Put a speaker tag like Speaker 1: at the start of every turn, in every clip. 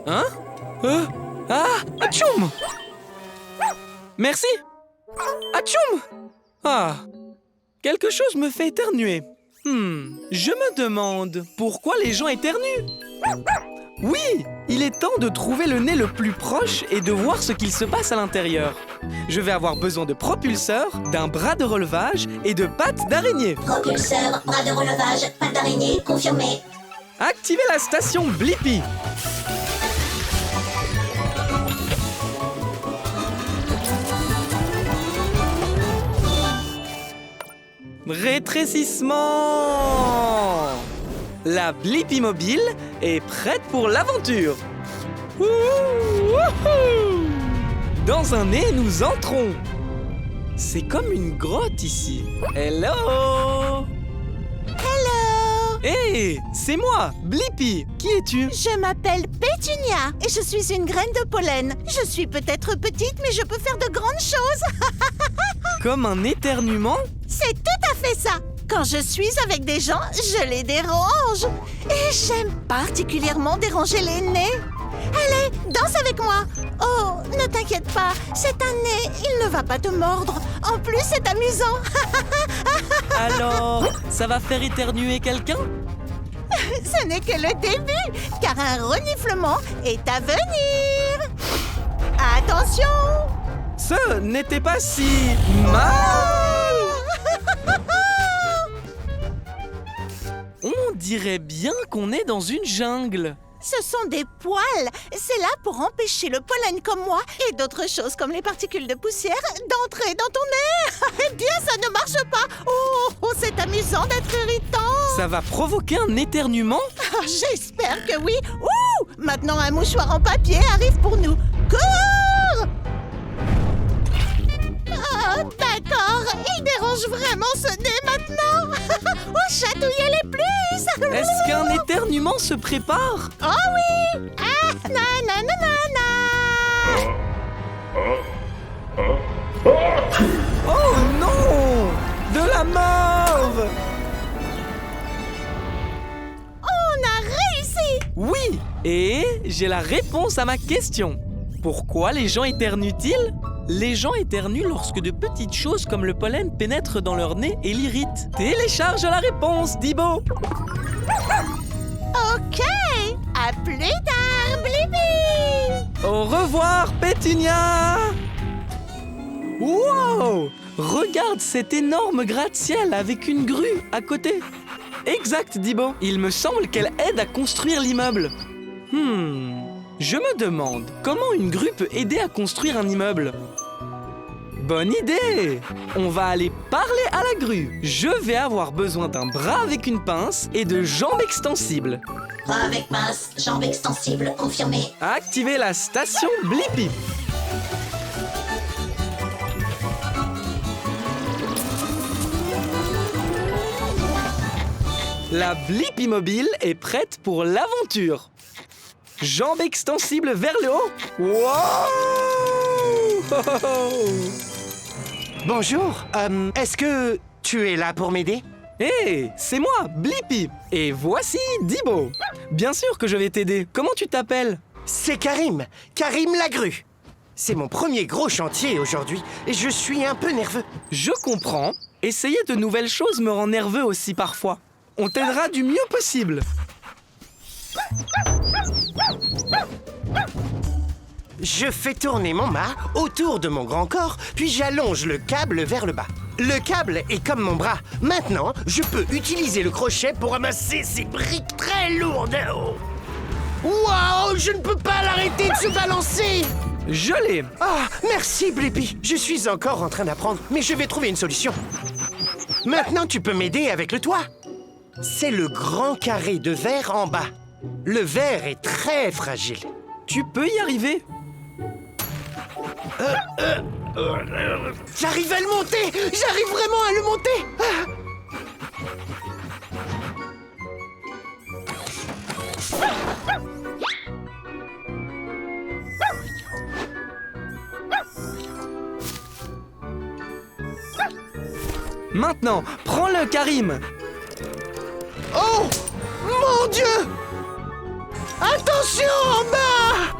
Speaker 1: Hein? Atchoum! Merci! Atchoum! Ah! Quelque chose me fait éternuer. Je me demande pourquoi les gens éternuent. Oui! Il est temps de trouver le nez le plus proche et de voir ce qu'il se passe à l'intérieur. Je vais avoir besoin de propulseurs, d'un bras de relevage et de pattes d'araignée.
Speaker 2: Propulseur, bras de relevage, pattes d'araignée, confirmé.
Speaker 1: Activez la station Blippi. Rétrécissement! La Blippi mobile est prête pour l'aventure. Wouhou! Dans un nez, nous entrons. C'est comme une grotte ici. Hello!
Speaker 3: Hello!
Speaker 1: Hé, c'est moi, Blippi. Qui es-tu?
Speaker 3: Je m'appelle Pétunia et je suis une graine de pollen. Je suis peut-être petite, mais je peux faire de grandes choses.
Speaker 1: Comme un éternuement?
Speaker 3: C'est tout à fait ça. Quand je suis avec des gens, je les dérange. Et j'aime particulièrement déranger les nez. Allez, danse avec moi. Oh, ne t'inquiète pas, c'est un nez, il ne va pas te mordre. En plus, c'est amusant.
Speaker 1: Alors, ça va faire éternuer quelqu'un?
Speaker 3: Ce n'est que le début, car un reniflement est à venir. Attention!
Speaker 1: Ce n'était pas si mal! On dirait bien qu'on est dans une jungle.
Speaker 3: Ce sont des poils. C'est là pour empêcher le pollen comme moi et d'autres choses comme les particules de poussière d'entrer dans ton nez. Eh bien, ça ne marche pas. Oh, c'est amusant d'être irritant.
Speaker 1: Ça va provoquer un éternuement?
Speaker 3: Oh, j'espère que oui. Ouh! Maintenant, un mouchoir en papier arrive pour nous. Cours! Ah, d'accord. Il dérange vraiment ce nez maintenant. Oh, chatouillez-les plus.
Speaker 1: Est-ce qu'un éternuement se prépare?
Speaker 3: Oh oui! Ah, nananana!
Speaker 1: Oh non! De la morve!
Speaker 3: On a réussi!
Speaker 1: Oui! Et j'ai la réponse à ma question. Pourquoi les gens éternuent-ils? Les gens éternuent lorsque de petites choses comme le pollen pénètrent dans leur nez et l'irritent. Télécharge la réponse, Dibo!
Speaker 3: Ok! À plus tard, Blippi!
Speaker 1: Au revoir, Pétunia! Wow! Regarde cet énorme gratte-ciel avec une grue à côté. Exact, Dibo. Il me semble qu'elle aide à construire l'immeuble. Je me demande comment une grue peut aider à construire un immeuble. Bonne idée! On va aller parler à la grue. Je vais avoir besoin d'un bras avec une pince et de jambes extensibles.
Speaker 2: Bras avec pince, jambes extensibles, confirmé.
Speaker 1: Activez la station Blippi. La Blippi mobile est prête pour l'aventure. Jambes extensibles vers le haut. Wow!
Speaker 4: Bonjour, est-ce que tu es là pour m'aider?
Speaker 1: Hé, c'est moi, Blippi. Et voici Dibo. Bien sûr que je vais t'aider. Comment tu t'appelles?
Speaker 4: C'est Karim, Karim la grue. C'est mon premier gros chantier aujourd'hui et je suis un peu nerveux.
Speaker 1: Je comprends. Essayer de nouvelles choses me rend nerveux aussi parfois. On t'aidera du mieux possible.
Speaker 4: Je fais tourner mon mât autour de mon grand corps, puis j'allonge le câble vers le bas. Le câble est comme mon bras. Maintenant, je peux utiliser le crochet pour ramasser ces briques très lourdes. Waouh, je ne peux pas l'arrêter de se balancer!
Speaker 1: Je l'ai.
Speaker 4: Ah, merci Blippi. Je suis encore en train d'apprendre, mais je vais trouver une solution. Maintenant, tu peux m'aider avec le toit. C'est le grand carré de verre en bas. Le verre est très fragile.
Speaker 1: Tu peux y arriver.
Speaker 4: J'arrive à le monter! J'arrive vraiment à le monter!
Speaker 1: Maintenant, prends-le, Karim.
Speaker 4: Oh! Mon Dieu! Attention en bas!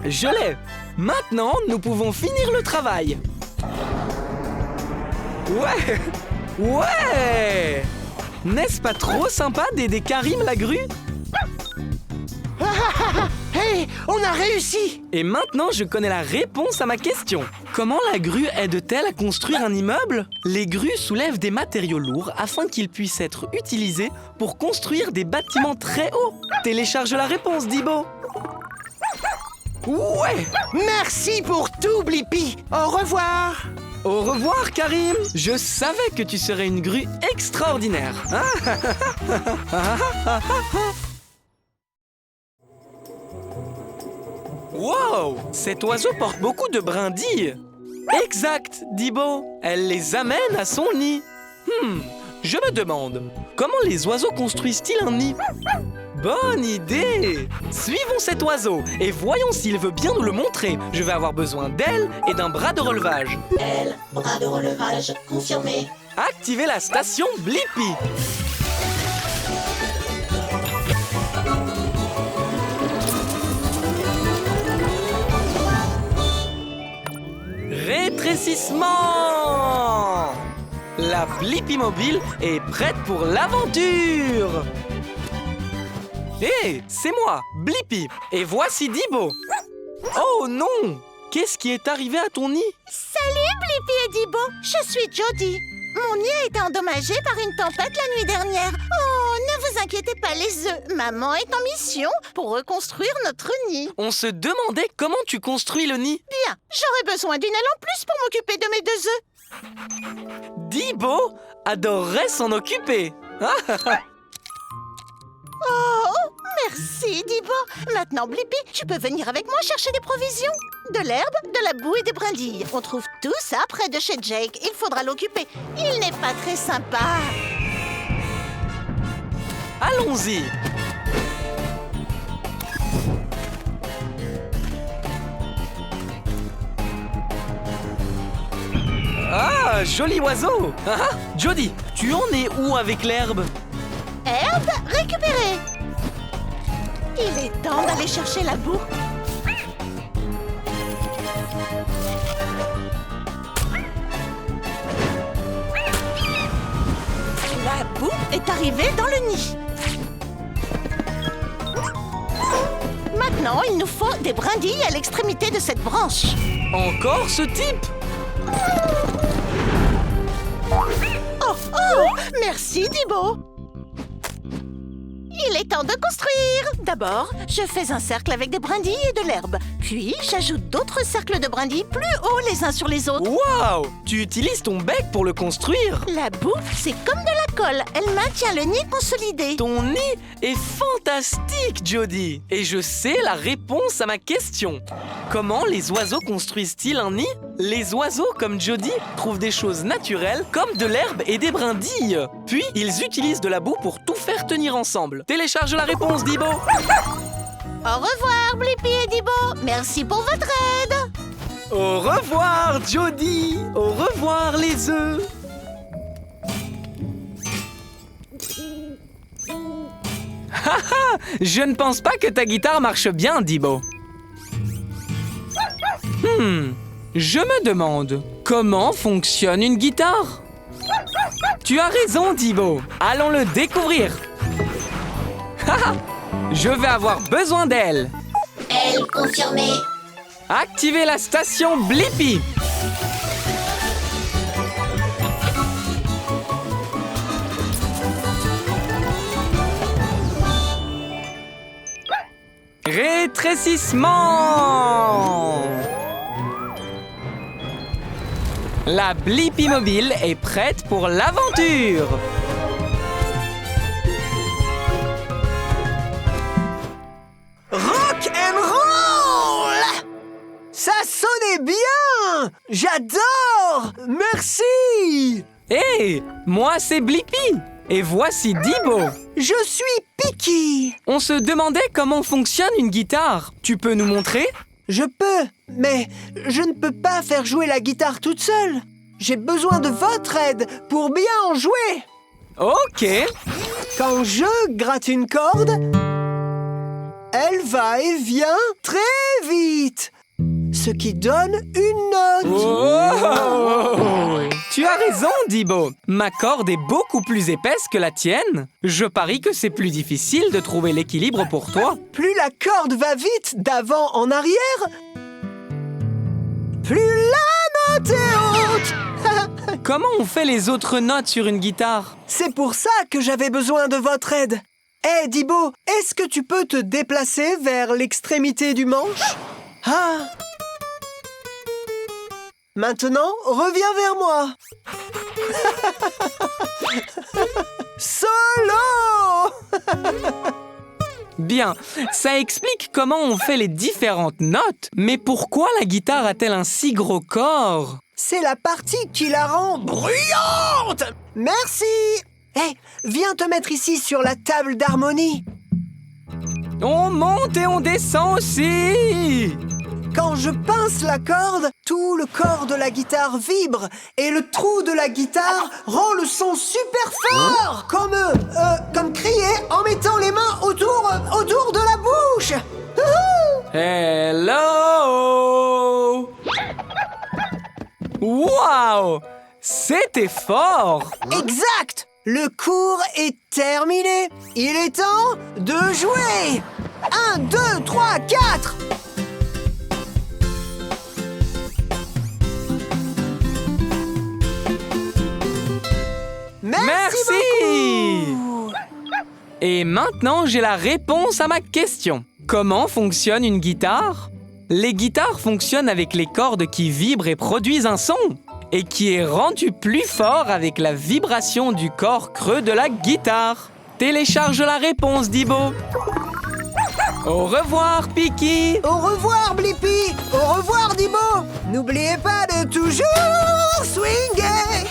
Speaker 1: Je l'ai. Maintenant, nous pouvons finir le travail. Ouais! Ouais! N'est-ce pas trop sympa d'aider Karim la grue?
Speaker 4: Hey, on a réussi!
Speaker 1: Et maintenant, je connais la réponse à ma question. Comment la grue aide-t-elle à construire un immeuble? Les grues soulèvent des matériaux lourds afin qu'ils puissent être utilisés pour construire des bâtiments très hauts. Télécharge la réponse, Dibo. Ouais!
Speaker 4: Merci pour tout, Blippi! Au revoir!
Speaker 1: Au revoir, Karim! Je savais que tu serais une grue extraordinaire. Wow! Cet oiseau porte beaucoup de brindilles. Exact, Dibo. Elle les amène à son nid. Je me demande, comment les oiseaux construisent-ils un nid? Bonne idée! Suivons cet oiseau et voyons s'il veut bien nous le montrer. Je vais avoir besoin d'ailes et d'un bras de relevage.
Speaker 2: L, bras de relevage confirmé.
Speaker 1: Activez la station Blippi. Rétrécissement! La Blippi mobile est prête pour l'aventure! Hé, c'est moi, Blippi, et voici Dibo. Oh non! Qu'est-ce qui est arrivé à ton nid?
Speaker 3: Salut Blippi et Dibo, je suis Jody. Mon nid a été endommagé par une tempête la nuit dernière. Oh, ne vous inquiétez pas les œufs, maman est en mission pour reconstruire notre nid.
Speaker 1: On se demandait comment tu construis le nid.
Speaker 3: Bien, j'aurais besoin d'une aile en plus pour m'occuper de mes 2 œufs.
Speaker 1: Dibo adorerait s'en occuper.
Speaker 3: Oh, merci Dibo. Maintenant Blippi, tu peux venir avec moi chercher des provisions. De l'herbe, de la boue et des brindilles. On trouve tout ça près de chez Jake. Il faudra l'occuper. Il n'est pas très sympa.
Speaker 1: Allons-y. Ah, joli oiseau. Jody, tu en es où avec l'herbe?
Speaker 3: Herbe récupérée. Il est temps d'aller chercher la boue. La boue est arrivée dans le nid. Maintenant, il nous faut des brindilles à l'extrémité de cette branche.
Speaker 1: Encore ce type?
Speaker 3: Oh, oh, merci Dibo. Il est temps de construire. D'abord, je fais un cercle avec des brindilles et de l'herbe. Puis, j'ajoute d'autres cercles de brindilles plus hauts les uns sur les autres.
Speaker 1: Waouh! Tu utilises ton bec pour le construire.
Speaker 3: La boue, c'est comme de la colle. Elle maintient le nid consolidé.
Speaker 1: Ton nid est fantastique, Jody. Et je sais la réponse à ma question. Comment les oiseaux construisent-ils un nid? Les oiseaux, comme Jody, trouvent des choses naturelles, comme de l'herbe et des brindilles. Puis, ils utilisent de la boue pour tout faire tenir ensemble. Télécharge la réponse, Dibo.
Speaker 3: Au revoir, Blippi et Dibo. Merci pour votre aide.
Speaker 1: Au revoir, Jody. Au revoir, les œufs. Haha, je ne pense pas que ta guitare marche bien, Dibo. Je me demande, comment fonctionne une guitare? Tu as raison, Dibo. Allons le découvrir. Haha, je vais avoir besoin d'elle.
Speaker 2: L, confirmé.
Speaker 1: Activez la station Blippi. Rétrécissement. La Blippi mobile est prête pour l'aventure.
Speaker 5: Rock and roll! Ça sonnait bien! J'adore! Merci!
Speaker 1: Hé, moi c'est Blippi. Et voici Dibo.
Speaker 5: Je suis Picky!
Speaker 1: On se demandait comment fonctionne une guitare. Tu peux nous montrer?
Speaker 5: Je peux, mais je ne peux pas faire jouer la guitare toute seule. j'ai besoin de votre aide pour bien en jouer.
Speaker 1: Ok.
Speaker 5: Quand je gratte une corde, elle va et vient très vite, ce qui donne une note.
Speaker 1: Oh! Tu as raison, Dibo. Ma corde est beaucoup plus épaisse que la tienne. Je parie que c'est plus difficile de trouver l'équilibre pour toi.
Speaker 5: Plus la corde va vite d'avant en arrière, plus la note est haute.
Speaker 1: Comment on fait les autres notes sur une guitare?
Speaker 5: C'est pour ça que j'avais besoin de votre aide. Hé, Dibo, est-ce que tu peux te déplacer vers l'extrémité du manche? Ah! Maintenant, reviens vers moi. Solo!
Speaker 1: Bien, ça explique comment on fait les différentes notes. Mais pourquoi la guitare a-t-elle un si gros corps?
Speaker 5: C'est la partie qui la rend bruyante. Merci. Hé, viens te mettre ici sur la table d'harmonie.
Speaker 1: On monte et on descend aussi.
Speaker 5: Quand je pince la corde, tout le corps de la guitare vibre et le trou de la guitare rend le son super fort, comme crier en mettant les mains autour de la bouche.
Speaker 1: Hello! Wow! C'était fort!
Speaker 5: Exact! Le cours est terminé. Il est temps de jouer. 1, 2, 3, 4. Merci beaucoup.
Speaker 1: Et maintenant, j'ai la réponse à ma question. Comment fonctionne une guitare? Les guitares fonctionnent avec les cordes qui vibrent et produisent un son, et qui est rendu plus fort avec la vibration du corps creux de la guitare. Télécharge la réponse, Dibo. Au revoir, Piki.
Speaker 5: Au revoir, Blippi. Au revoir, Dibo. N'oubliez pas de toujours swinguer.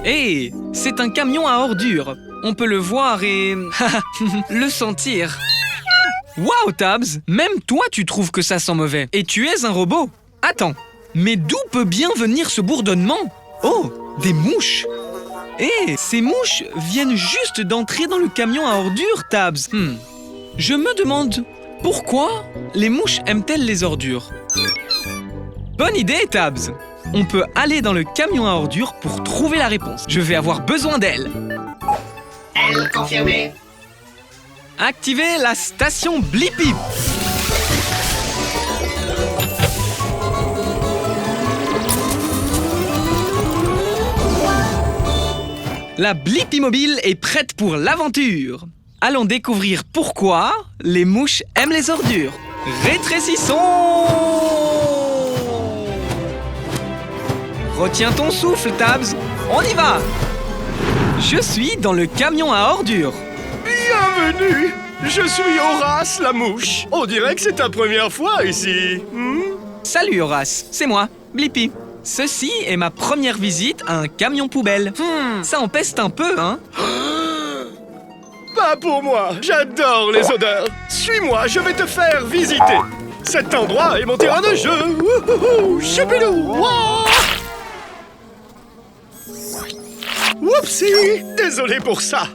Speaker 1: Hé, c'est un camion à ordures. On peut le voir et... le sentir. Waouh, Tabs! Même toi, tu trouves que ça sent mauvais. Et tu es un robot. Attends, mais d'où peut bien venir ce bourdonnement? Oh, des mouches! Hé, ces mouches viennent juste d'entrer dans le camion à ordures, Tabs. Je me demande, pourquoi les mouches aiment-elles les ordures? Bonne idée, Tabs! On peut aller dans le camion à ordures pour trouver la réponse. Je vais avoir besoin d'elle.
Speaker 2: Elle confirmée.
Speaker 1: Activez la station Blippi. La Blippi mobile est prête pour l'aventure. Allons découvrir pourquoi les mouches aiment les ordures. Rétrécissons! Retiens ton souffle, Tabs. On y va! Je suis dans le camion à ordures.
Speaker 4: Bienvenue! Je suis Horace la mouche. On dirait que c'est ta première fois ici.
Speaker 1: Salut Horace, c'est moi, Blippi. Ceci est ma première visite à un camion poubelle. Ça en peste un peu, hein?
Speaker 4: Pas pour moi, j'adore les odeurs. Suis-moi, je vais te faire visiter. Cet endroit est mon terrain de jeu. Wouhouhou, choupidou, wouah! Whoopsie! Désolé pour ça.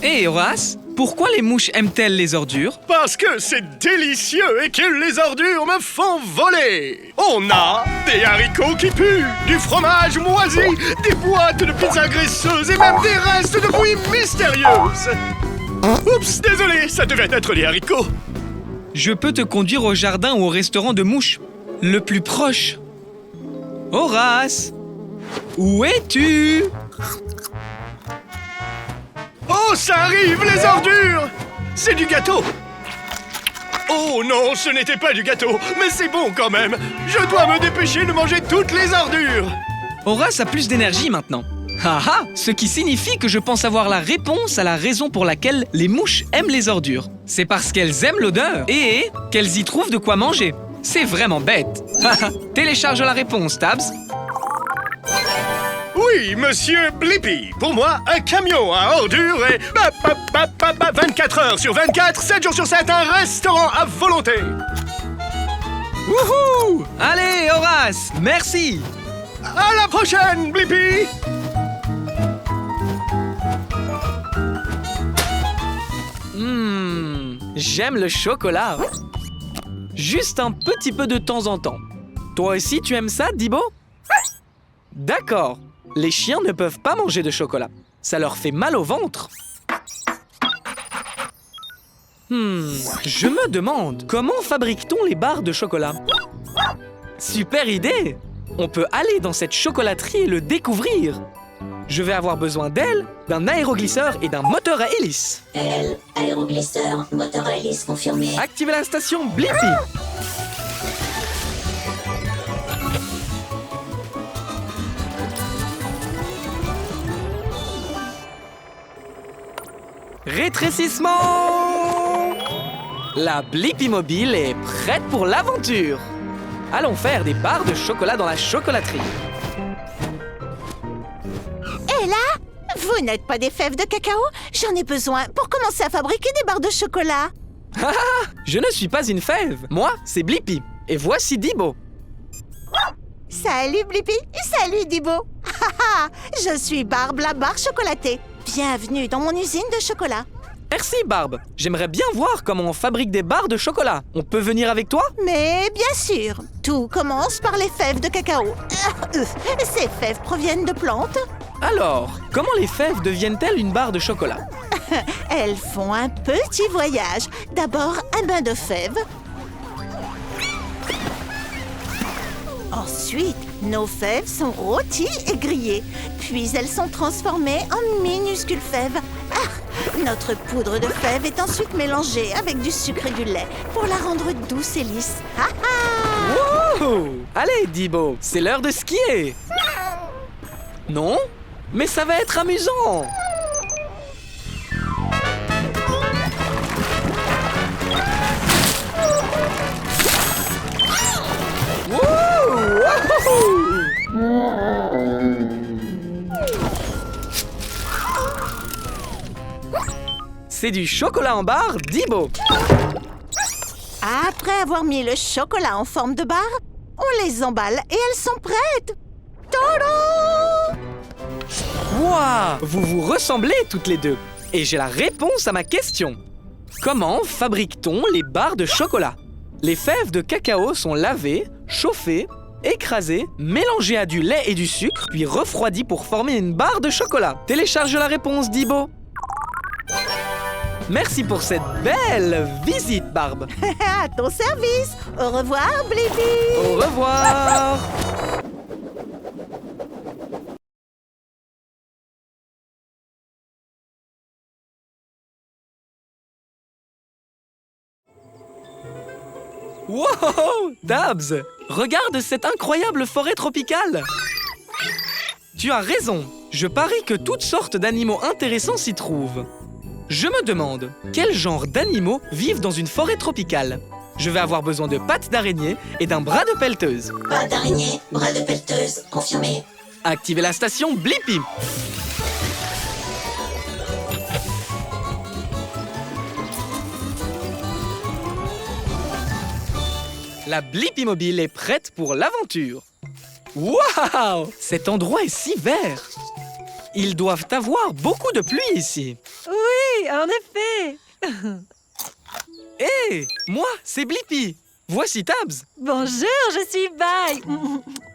Speaker 1: Hé Horace, pourquoi les mouches aiment-elles les ordures?
Speaker 4: Parce que c'est délicieux et que les ordures me font voler. On a des haricots qui puent, du fromage moisi, des boîtes de pizza graisseuses et même des restes de bouillie mystérieuses. Oups, désolé, ça devait être les haricots.
Speaker 1: Je peux te conduire au jardin ou au restaurant de mouches, le plus proche. Horace, où es-tu?
Speaker 4: Oh, ça arrive, les ordures! C'est du gâteau! Oh non, ce n'était pas du gâteau, mais c'est bon quand même! Je dois me dépêcher de manger toutes les ordures!
Speaker 1: Horace a plus d'énergie maintenant. Haha, ce qui signifie que je pense avoir la réponse à la raison pour laquelle les mouches aiment les ordures. C'est parce qu'elles aiment l'odeur et qu'elles y trouvent de quoi manger. C'est vraiment bête. Télécharge la réponse, Tabs.
Speaker 6: Oui, monsieur Blippi. Pour moi, un camion à ordures et 24 heures sur 24, 7 jours sur 7, un restaurant à volonté.
Speaker 1: Wouhou! Allez, Horace, merci!
Speaker 6: À la prochaine, Blippi.
Speaker 1: J'aime le chocolat. Juste un petit peu de temps en temps. Toi aussi, tu aimes ça, Dibo? D'accord. Les chiens ne peuvent pas manger de chocolat. Ça leur fait mal au ventre. Je me demande, comment fabrique-t-on les barres de chocolat? Super idée! On peut aller dans cette chocolaterie et le découvrir. Je vais avoir besoin d'elle, d'un aéroglisseur et d'un moteur à hélice.
Speaker 2: Aéroglisseur, moteur à hélice confirmé.
Speaker 1: Activez la station Blippi. Rétrécissement! La Blippi Mobile est prête pour l'aventure. Allons faire des barres de chocolat dans la chocolaterie.
Speaker 3: Et là, vous n'êtes pas des fèves de cacao? J'en ai besoin pour commencer à fabriquer des barres de chocolat.
Speaker 1: Je ne suis pas une fève. Moi, c'est Blippi. Et voici Dibo.
Speaker 3: Salut Blippi, salut Dibo. Je suis Barbe, la barre chocolatée. Bienvenue dans mon usine de chocolat.
Speaker 1: Merci, Barbe. J'aimerais bien voir comment on fabrique des barres de chocolat. On peut venir avec toi?
Speaker 3: Mais bien sûr, tout commence par les fèves de cacao. Ces fèves proviennent de plantes.
Speaker 1: Alors, comment les fèves deviennent-elles une barre de chocolat?
Speaker 3: Elles font un petit voyage. D'abord, un bain de fèves. Ensuite, nos fèves sont rôties et grillées. Puis elles sont transformées en minuscules fèves. Notre poudre de fèves est ensuite mélangée avec du sucre et du lait pour la rendre douce et lisse.
Speaker 1: Wow! Allez, Dibo, c'est l'heure de skier. Non? Mais ça va être amusant. C'est du chocolat en barre, Dibo.
Speaker 3: Après avoir mis le chocolat en forme de barre, on les emballe et elles sont prêtes. Tadam!
Speaker 1: Wouah! Vous vous ressemblez toutes les deux. Et j'ai la réponse à ma question. Comment fabrique-t-on les barres de chocolat? Les fèves de cacao sont lavées, chauffées, écrasées, mélangées à du lait et du sucre, puis refroidies pour former une barre de chocolat. Télécharge la réponse, Dibo. Merci pour cette belle visite, Barbe.
Speaker 3: À ton service. Au revoir, Blippi.
Speaker 1: Au revoir. Wow, Dabs, regarde cette incroyable forêt tropicale. Tu as raison, je parie que toutes sortes d'animaux intéressants s'y trouvent. Je me demande, quel genre d'animaux vivent dans une forêt tropicale? Je vais avoir besoin de pattes d'araignée et d'un bras de pelleteuse.
Speaker 2: Pattes d'araignée, bras de pelleteuse, confirmé.
Speaker 1: Activez la station Blippi. La Blippi Mobile est prête pour l'aventure. Waouh! Cet endroit est si vert. Ils doivent avoir beaucoup de pluie ici.
Speaker 7: Oui, en effet.
Speaker 1: Hé, moi, c'est Blippi. Voici Tabs.
Speaker 7: Bonjour, je suis Bai,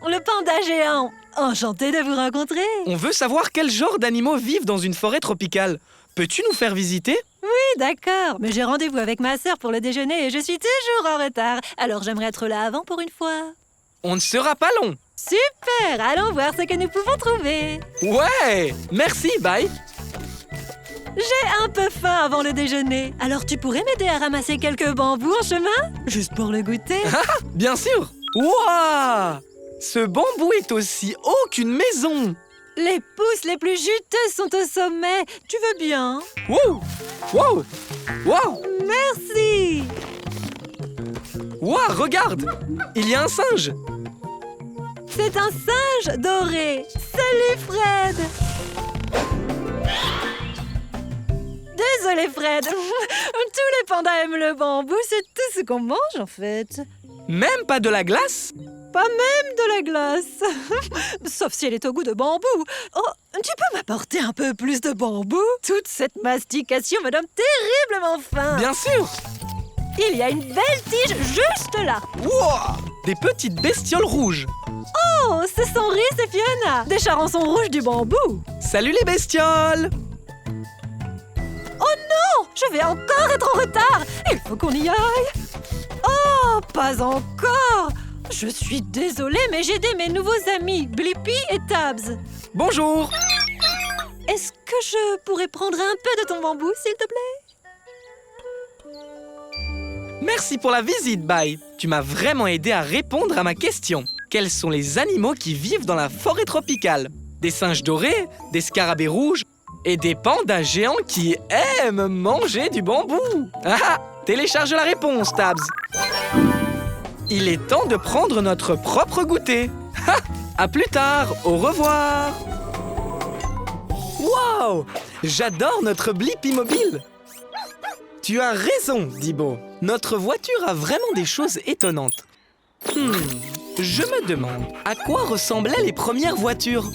Speaker 7: le panda géant. Enchantée de vous rencontrer.
Speaker 1: On veut savoir quel genre d'animaux vivent dans une forêt tropicale. Peux-tu nous faire visiter?
Speaker 7: Oui, d'accord, mais j'ai rendez-vous avec ma sœur pour le déjeuner et je suis toujours en retard. Alors j'aimerais être là avant pour une fois.
Speaker 1: On ne sera pas long.
Speaker 7: Super, allons voir ce que nous pouvons trouver.
Speaker 1: Ouais, merci, bye.
Speaker 7: J'ai un peu faim avant le déjeuner. Alors tu pourrais m'aider à ramasser quelques bambous en chemin? Juste pour le goûter.
Speaker 1: Bien sûr. Waouh! Ce bambou est aussi haut qu'une maison.
Speaker 7: Les pousses les plus juteuses sont au sommet. Tu veux bien?
Speaker 1: Wow! Wow! Wow!
Speaker 7: Merci.
Speaker 1: Wow, regarde! Il y a un singe.
Speaker 7: C'est un singe doré. Salut, Fred. Désolé, Fred. Tous les pandas aiment le bambou. C'est tout ce qu'on mange, en fait.
Speaker 1: Même pas de la glace?
Speaker 7: Pas même de la glace. Sauf si elle est au goût de bambou. Oh, tu peux m'apporter un peu plus de bambou? Toute cette mastication me donne terriblement faim.
Speaker 1: Bien sûr!
Speaker 7: Il y a une belle tige juste là.
Speaker 1: Wow! Des petites bestioles rouges.
Speaker 7: Oh, ce sont Rhys et Fiona, des charançons rouges du bambou.
Speaker 1: Salut les bestioles!
Speaker 7: Oh non, je vais encore être en retard. Il faut qu'on y aille. Oh, pas encore. Je suis désolée, mais j'ai aidé mes nouveaux amis, Blippi et Tabs.
Speaker 1: Bonjour!
Speaker 7: Est-ce que je pourrais prendre un peu de ton bambou, s'il te plaît?
Speaker 1: Merci pour la visite, Bye. Tu m'as vraiment aidé à répondre à ma question. Quels sont les animaux qui vivent dans la forêt tropicale? Des singes dorés, des scarabées rouges et des pandas géants qui aiment manger du bambou. Ah! Télécharge la réponse, Tabs. Il est temps de prendre notre propre goûter. Ha! À plus tard, au revoir. Wow! J'adore notre Blippi mobile. Tu as raison, Dibo. Notre voiture a vraiment des choses étonnantes. Je me demande, à quoi ressemblaient les premières voitures?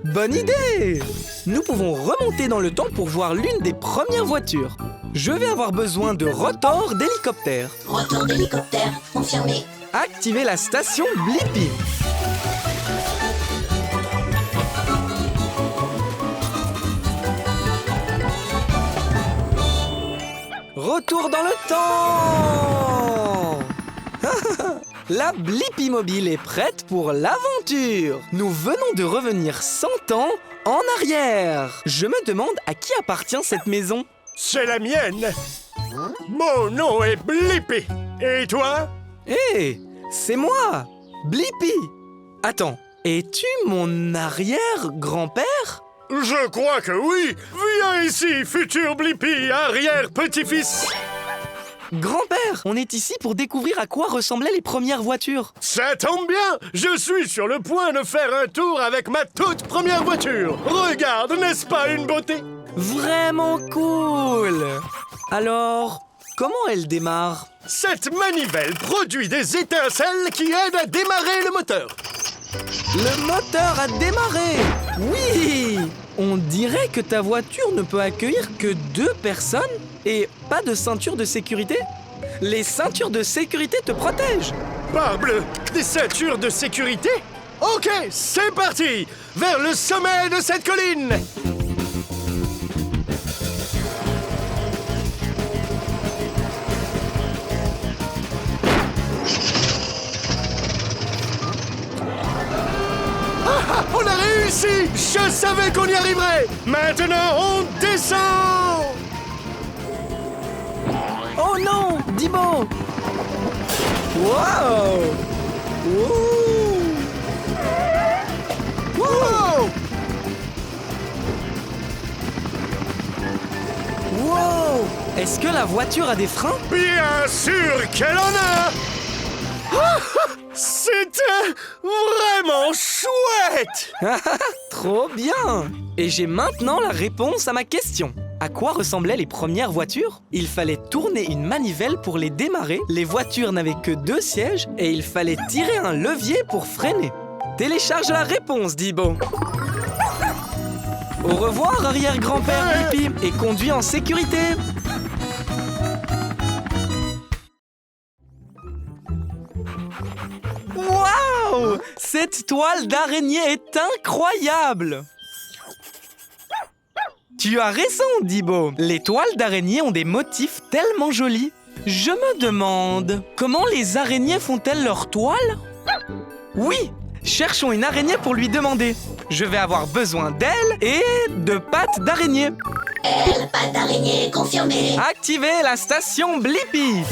Speaker 1: Bonne idée! Nous pouvons remonter dans le temps pour voir l'une des premières voitures. Je vais avoir besoin de rotors d'hélicoptère.
Speaker 2: Retour d'hélicoptère confirmé.
Speaker 1: Activez la station Blippi. Retour dans le temps! La Blippi mobile est prête pour l'aventure. Nous venons de revenir 100 ans en arrière. Je me demande à qui appartient cette maison.
Speaker 6: C'est la mienne. Mon nom est Blippi. Et toi?
Speaker 1: Hé, c'est moi, Blippi. Attends, es-tu mon arrière-grand-père?
Speaker 6: Je crois que oui. Viens ici, futur Blippi, arrière-petit-fils.
Speaker 1: Grand-père, on est ici pour découvrir à quoi ressemblaient les premières voitures.
Speaker 6: Ça tombe bien. Je suis sur le point de faire un tour avec ma toute première voiture. Regarde, n'est-ce pas une beauté?
Speaker 1: Vraiment cool. Alors, comment elle démarre?
Speaker 6: Cette manivelle produit des étincelles qui aident à démarrer le moteur.
Speaker 1: Le moteur a démarré. Oui. On dirait que ta voiture ne peut accueillir que 2 personnes et pas de ceinture de sécurité. Les ceintures de sécurité te protègent.
Speaker 6: Parbleu, des ceintures de sécurité? Ok, c'est parti. Vers le sommet de cette colline. On a réussi! Je savais qu'on y arriverait! Maintenant, on descend!
Speaker 1: Oh non, Dibo! Wow! Ouh!
Speaker 6: Wow!
Speaker 1: Wow! Est-ce que la voiture a des freins?
Speaker 6: Bien sûr qu'elle en a! C'était vraiment chouette!
Speaker 1: Trop bien! Et j'ai maintenant la réponse à ma question. À quoi ressemblaient les premières voitures? Il fallait tourner une manivelle pour les démarrer, les voitures n'avaient que 2 sièges et il fallait tirer un levier pour freiner. Télécharge la réponse, Dibo. Au revoir, arrière-grand-père Blippi, et conduis en sécurité. Waouh! Cette toile d'araignée est incroyable! Tu as raison, Dibo. Les toiles d'araignée ont des motifs tellement jolis. Je me demande, comment les araignées font-elles leurs toiles? Oui, cherchons une araignée pour lui demander. Je vais avoir besoin d'ailes et de pattes d'araignée.
Speaker 2: Elle, patte d'araignée confirmée.
Speaker 1: Activez la station Blippi.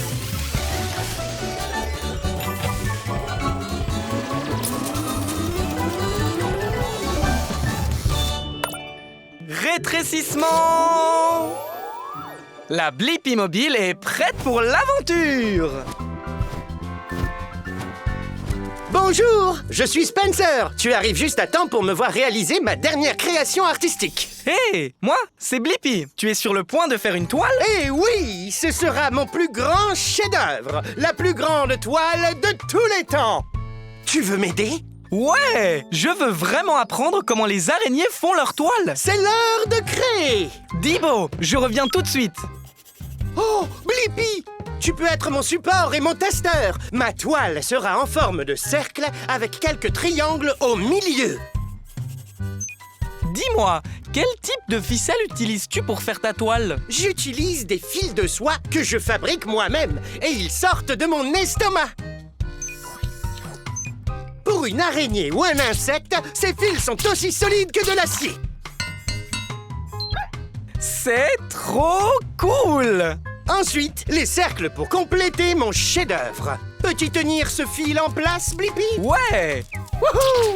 Speaker 1: Rétrécissement! La Blippi mobile est prête pour l'aventure!
Speaker 4: Bonjour, je suis Spencer. Tu arrives juste à temps pour me voir réaliser ma dernière création artistique.
Speaker 1: Hé, moi, c'est Blippi. Tu es sur le point de faire une toile?
Speaker 4: Eh oui, ce sera mon plus grand chef-d'œuvre, la plus grande toile de tous les temps. Tu veux m'aider?
Speaker 1: Ouais, je veux vraiment apprendre comment les araignées font leur toile.
Speaker 4: C'est l'heure de créer.
Speaker 1: Dibo, je reviens tout de suite.
Speaker 4: Oh, Blippi! Tu peux être mon support et mon testeur. Ma toile sera en forme de cercle avec quelques triangles au milieu.
Speaker 1: Dis-moi, quel type de ficelle utilises-tu pour faire ta toile?
Speaker 4: J'utilise des fils de soie que je fabrique moi-même et ils sortent de mon estomac. Pour une araignée ou un insecte, ces fils sont aussi solides que de l'acier.
Speaker 1: C'est trop cool!
Speaker 4: Ensuite, les cercles pour compléter mon chef-d'œuvre. Peux-tu tenir ce fil en place, Blippi?
Speaker 1: Ouais!
Speaker 4: Wouhou!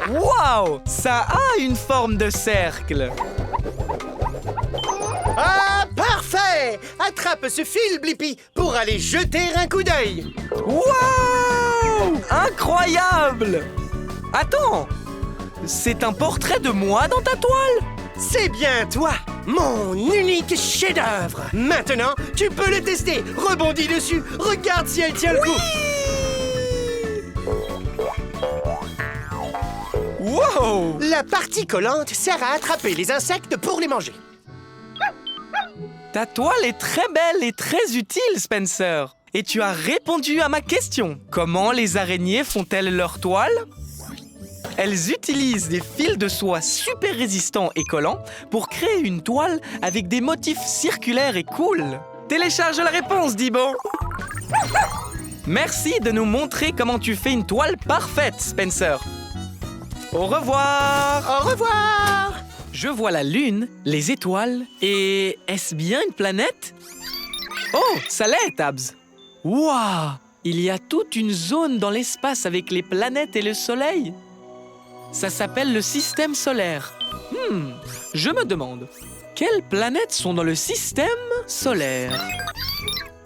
Speaker 1: Waouh! Ça a une forme de cercle!
Speaker 4: Ah, parfait! Attrape ce fil, Blippi, pour aller jeter un coup d'œil.
Speaker 1: Waouh! Incroyable! Attends! C'est un portrait de moi dans ta toile?
Speaker 4: C'est bien toi, mon unique chef-d'œuvre. Maintenant, tu peux le tester. Rebondis dessus. Regarde si elle tient le coup.
Speaker 1: Wow!
Speaker 4: La partie collante sert à attraper les insectes pour les manger.
Speaker 1: Ta toile est très belle et très utile, Spencer. Et tu as répondu à ma question. Comment les araignées font-elles leur toile? Elles utilisent des fils de soie super résistants et collants pour créer une toile avec des motifs circulaires et cool. Télécharge la réponse, Dibo. Merci de nous montrer comment tu fais une toile parfaite, Spencer. Au revoir.
Speaker 4: Au revoir.
Speaker 1: Je vois la lune, les étoiles et... Est-ce bien une planète? Oh, ça l'est, Tabs. Waouh! Il y a toute une zone dans l'espace avec les planètes et le soleil. Ça s'appelle le système solaire. Je me demande, quelles planètes sont dans le système solaire?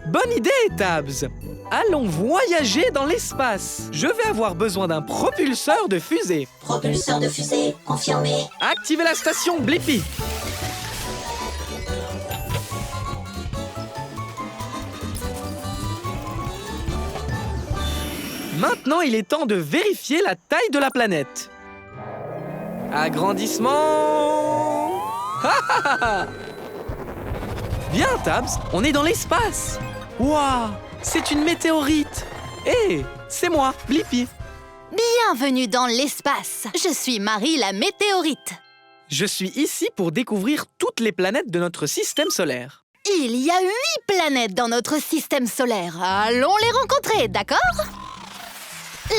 Speaker 1: Bonne idée, Tabs. Allons voyager dans l'espace. Je vais avoir besoin d'un propulseur de fusée.
Speaker 2: Propulseur de fusée confirmé.
Speaker 1: Activez la station Blippi. Maintenant, il est temps de vérifier la taille de la planète. Agrandissement. Bien, Tabs, on est dans l'espace. Waouh, c'est une météorite. Hé, c'est moi, Blippi.
Speaker 8: Bienvenue dans l'espace. Je suis Marie la météorite.
Speaker 1: Je suis ici pour découvrir toutes les planètes de notre système solaire.
Speaker 8: Il y a 8 planètes dans notre système solaire. Allons les rencontrer, d'accord?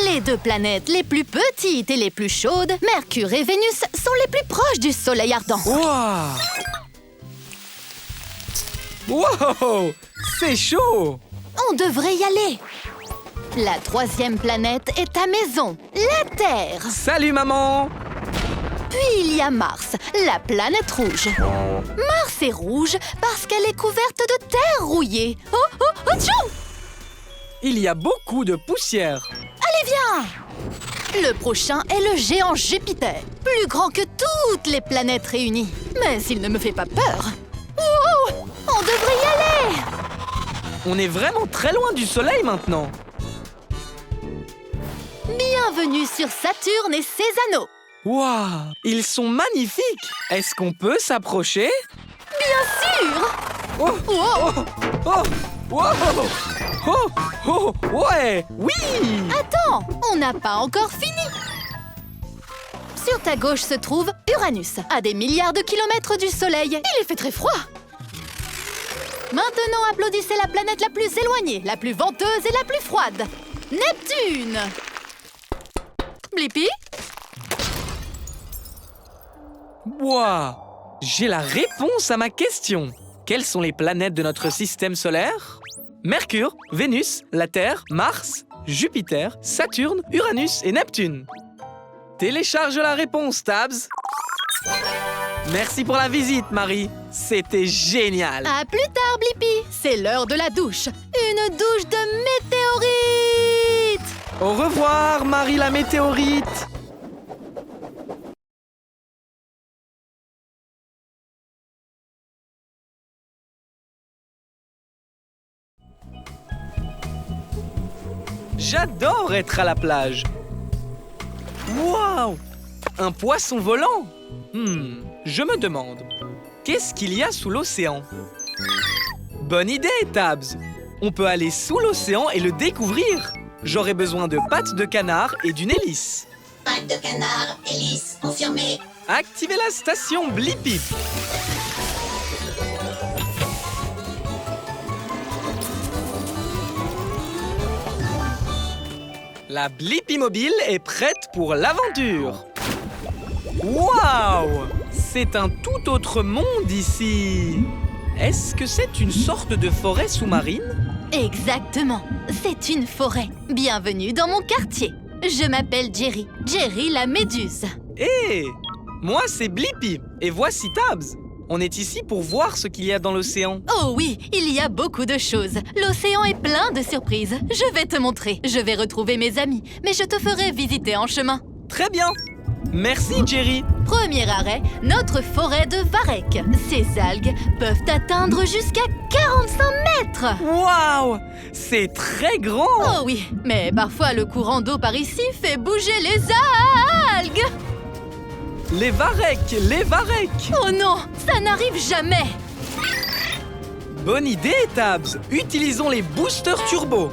Speaker 8: Les 2 planètes les plus petites et les plus chaudes, Mercure et Vénus, sont les plus proches du Soleil ardent.
Speaker 1: Waouh! Wow! C'est chaud!
Speaker 8: On devrait y aller. La 3e planète est ta maison, la Terre.
Speaker 1: Salut, maman!
Speaker 8: Puis il y a Mars, la planète rouge. Mars est rouge parce qu'elle est couverte de terre rouillée. Oh, oh, oh, tchou!
Speaker 1: Il y a beaucoup de poussière.
Speaker 8: Allez, viens! Le prochain est le géant Jupiter, plus grand que toutes les planètes réunies. Mais s'il ne me fait pas peur... Wow! On devrait y aller!
Speaker 1: On est vraiment très loin du soleil maintenant.
Speaker 8: Bienvenue sur Saturne et ses anneaux.
Speaker 1: Waouh! Ils sont magnifiques! Est-ce qu'on peut s'approcher?
Speaker 8: Bien sûr!
Speaker 1: Oh!
Speaker 8: Wow!
Speaker 1: Oh! Wow! Oh! Oh! Ouais! Oui!
Speaker 8: Attends, on n'a pas encore fini. Sur ta gauche se trouve Uranus, à des milliards de kilomètres du Soleil. Il fait très froid. Maintenant, applaudissez la planète la plus éloignée, la plus venteuse et la plus froide. Neptune! Blippi?
Speaker 1: Waouh! J'ai la réponse à ma question. Quelles sont les planètes de notre système solaire? Mercure, Vénus, la Terre, Mars, Jupiter, Saturne, Uranus et Neptune. Télécharge la réponse, Tabs. Merci pour la visite, Marie. C'était génial.
Speaker 8: À plus tard, Blippi. C'est l'heure de la douche. Une douche de météorite.
Speaker 1: Au revoir, Marie la météorite. J'adore être à la plage. Waouh! Un poisson volant? Je me demande, qu'est-ce qu'il y a sous l'océan? Bonne idée, Tabs! On peut aller sous l'océan et le découvrir. J'aurai besoin de pattes de canard et d'une hélice.
Speaker 2: Pattes de canard, hélice, confirmé.
Speaker 1: Activez la station Blippi. La Blippi Mobile est prête pour l'aventure. Waouh! C'est un tout autre monde ici. Est-ce que c'est une sorte de forêt sous-marine?
Speaker 8: Exactement. C'est une forêt. Bienvenue dans mon quartier. Je m'appelle Jerry. Jerry la méduse.
Speaker 1: Hé! Moi, c'est Blippi. Et voici Tabs. On est ici pour voir ce qu'il y a dans l'océan.
Speaker 8: Oh oui, il y a beaucoup de choses. L'océan est plein de surprises. Je vais te montrer. Je vais retrouver mes amis. Mais je te ferai visiter en chemin.
Speaker 1: Très bien. Merci, Jerry.
Speaker 8: Premier arrêt, notre forêt de varech. Ces algues peuvent atteindre jusqu'à 45 mètres.
Speaker 1: Waouh! C'est très grand.
Speaker 8: Oh oui, mais parfois le courant d'eau par ici fait bouger les algues.
Speaker 1: Les varech, les varech.
Speaker 8: Oh non, ça n'arrive jamais.
Speaker 1: Bonne idée, Tabs. Utilisons les boosters turbo.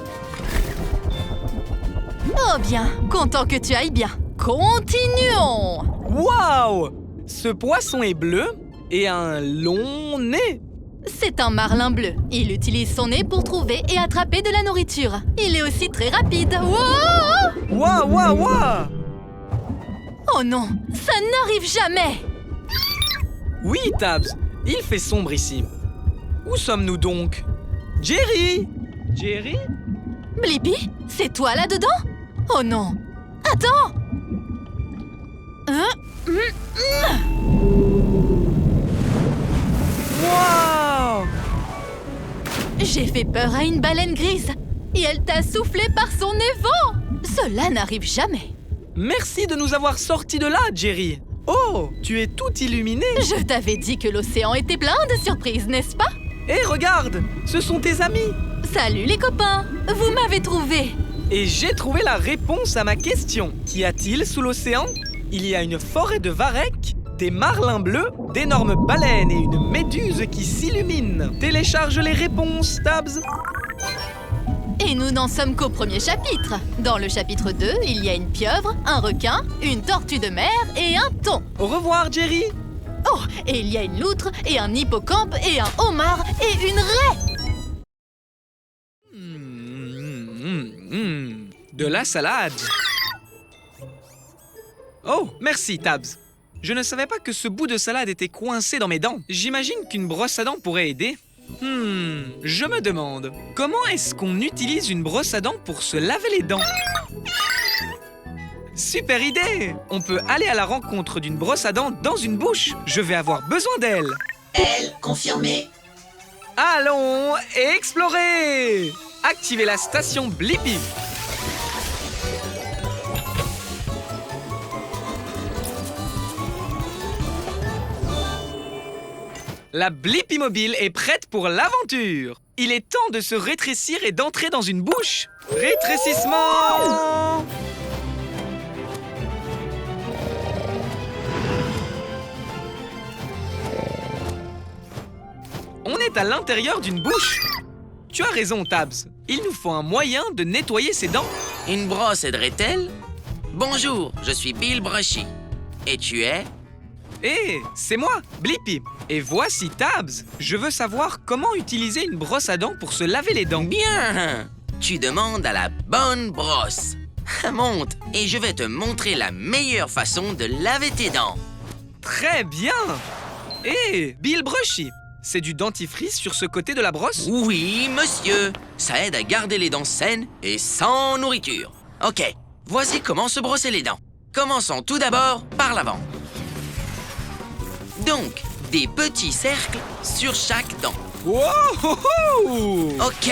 Speaker 8: Oh bien, content que tu ailles bien. Continuons.
Speaker 1: Waouh! Ce poisson est bleu et a un long nez.
Speaker 8: C'est un marlin bleu. Il utilise son nez pour trouver et attraper de la nourriture. Il est aussi très rapide. Wow!
Speaker 1: Waouh, waouh, waouh!
Speaker 8: Oh non, ça n'arrive jamais.
Speaker 1: Oui, Tabs, il fait sombre ici. Où sommes-nous donc? Jerry! Jerry?
Speaker 8: Blippi, c'est toi là-dedans? Oh non. Attends.
Speaker 1: Waouh!
Speaker 8: J'ai fait peur à une baleine grise et elle t'a soufflé par son nez vent. Cela n'arrive jamais.
Speaker 1: Merci de nous avoir sortis de là, Jerry. Oh, tu es tout illuminé.
Speaker 8: Je t'avais dit que l'océan était plein de surprises, n'est-ce pas?
Speaker 1: Hé, regarde, ce sont tes amis.
Speaker 8: Salut les copains, vous m'avez trouvé.
Speaker 1: Et j'ai trouvé la réponse à ma question. Qu'y a-t-il sous l'océan? Il y a une forêt de varech, des marlins bleus, d'énormes baleines et une méduse qui s'illumine. Télécharge les réponses, Tabs.
Speaker 8: Et nous n'en sommes qu'au premier chapitre. Dans le chapitre 2, il y a une pieuvre, un requin, une tortue de mer et un thon.
Speaker 1: Au revoir, Jerry.
Speaker 8: Oh, et il y a une loutre et un hippocampe et un homard et une raie.
Speaker 1: De la salade. Oh, merci, Tabs. Je ne savais pas que ce bout de salade était coincé dans mes dents. J'imagine qu'une brosse à dents pourrait aider. Je me demande, comment est-ce qu'on utilise une brosse à dents pour se laver les dents? Super idée! On peut aller à la rencontre d'une brosse à dents dans une bouche. Je vais avoir besoin d'elle.
Speaker 2: Elle, confirmé.
Speaker 1: Allons explorer! Activez la station Blippi. La Blippi Mobile est prête pour l'aventure. Il est temps de se rétrécir et d'entrer dans une bouche. Rétrécissement! On est à l'intérieur d'une bouche. Tu as raison, Tabs. Il nous faut un moyen de nettoyer ses dents.
Speaker 9: Une brosse aiderait-elle? Bonjour, je suis Bill Brushy. Et tu es?
Speaker 1: Hé, c'est moi, Blippi. Et voici Tabs. Je veux savoir comment utiliser une brosse à dents pour se laver les dents.
Speaker 9: Bien! Tu demandes à la bonne brosse. Monte et je vais te montrer la meilleure façon de laver tes dents.
Speaker 1: Très bien! Hé, Bill Brushy, c'est du dentifrice sur ce côté de la brosse?
Speaker 9: Oui, monsieur. Ça aide à garder les dents saines et sans nourriture. Ok, voici comment se brosser les dents. Commençons tout d'abord par l'avant. Donc, des petits cercles sur chaque dent.
Speaker 1: Wow!
Speaker 9: Ok,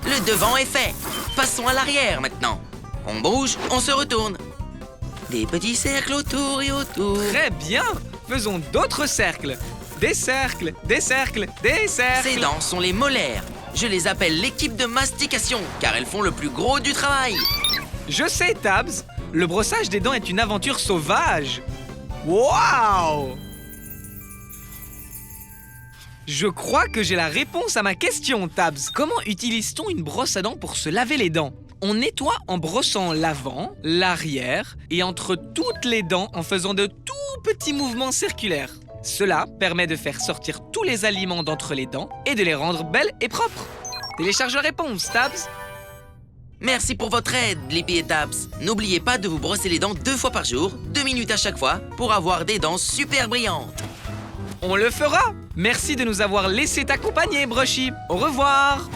Speaker 9: le devant est fait. Passons à l'arrière maintenant. On bouge, on se retourne. Des petits cercles autour et autour.
Speaker 1: Très bien. Faisons d'autres cercles. Des cercles, des cercles, des cercles.
Speaker 9: Ces dents sont les molaires. Je les appelle l'équipe de mastication, car elles font le plus gros du travail.
Speaker 1: Je sais, Tabs. Le brossage des dents est une aventure sauvage. Waouh! Je crois que j'ai la réponse à ma question, Tabs. Comment utilise-t-on une brosse à dents pour se laver les dents? On nettoie en brossant l'avant, l'arrière et entre toutes les dents en faisant de tout petits mouvements circulaires. Cela permet de faire sortir tous les aliments d'entre les dents et de les rendre belles et propres. Télécharge la réponse, Tabs.
Speaker 9: Merci pour votre aide, Blippi et Tabs. N'oubliez pas de vous brosser les dents 2 fois par jour, 2 minutes à chaque fois, pour avoir des dents super brillantes.
Speaker 1: On le fera. Merci de nous avoir laissé t'accompagner, Brushy. Au revoir.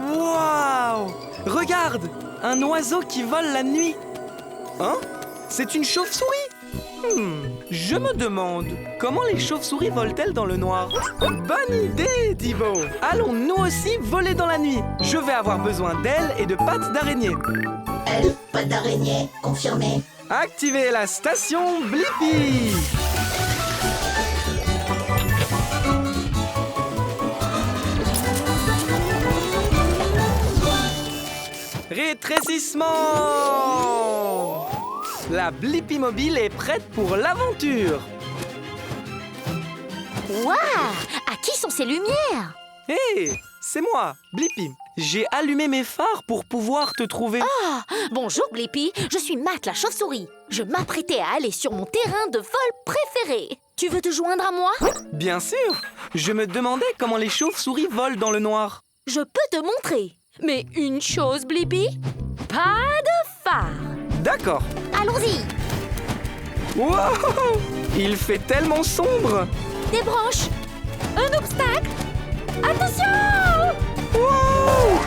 Speaker 1: Waouh! Regarde! Un oiseau qui vole la nuit. Hein? C'est une chauve-souris? Je me demande, comment les chauves-souris volent-elles dans le noir? Bonne idée, Dibo! Allons nous aussi voler dans la nuit. Je vais avoir besoin d'ailes et de pattes d'araignée.
Speaker 2: Elle, patte d'araignée, confirmé.
Speaker 1: Activez la station Blippi! Rétrécissement! La Blippi mobile est prête pour l'aventure!
Speaker 8: Waouh! À qui sont ces lumières?
Speaker 1: Hé! C'est moi, Blippi. J'ai allumé mes phares pour pouvoir te trouver.
Speaker 8: Ah! Bonjour Blippi, je suis Matt la chauve-souris. Je m'apprêtais à aller sur mon terrain de vol préféré. Tu veux te joindre à moi?
Speaker 1: Bien sûr! Je me demandais comment les chauves-souris volent dans le noir.
Speaker 8: Je peux te montrer. Mais une chose, Blippi, pas de phare.
Speaker 1: D'accord.
Speaker 8: Allons-y.
Speaker 1: Wow! Il fait tellement sombre!
Speaker 8: Des branches. Un obstacle. Attention!
Speaker 1: Wow!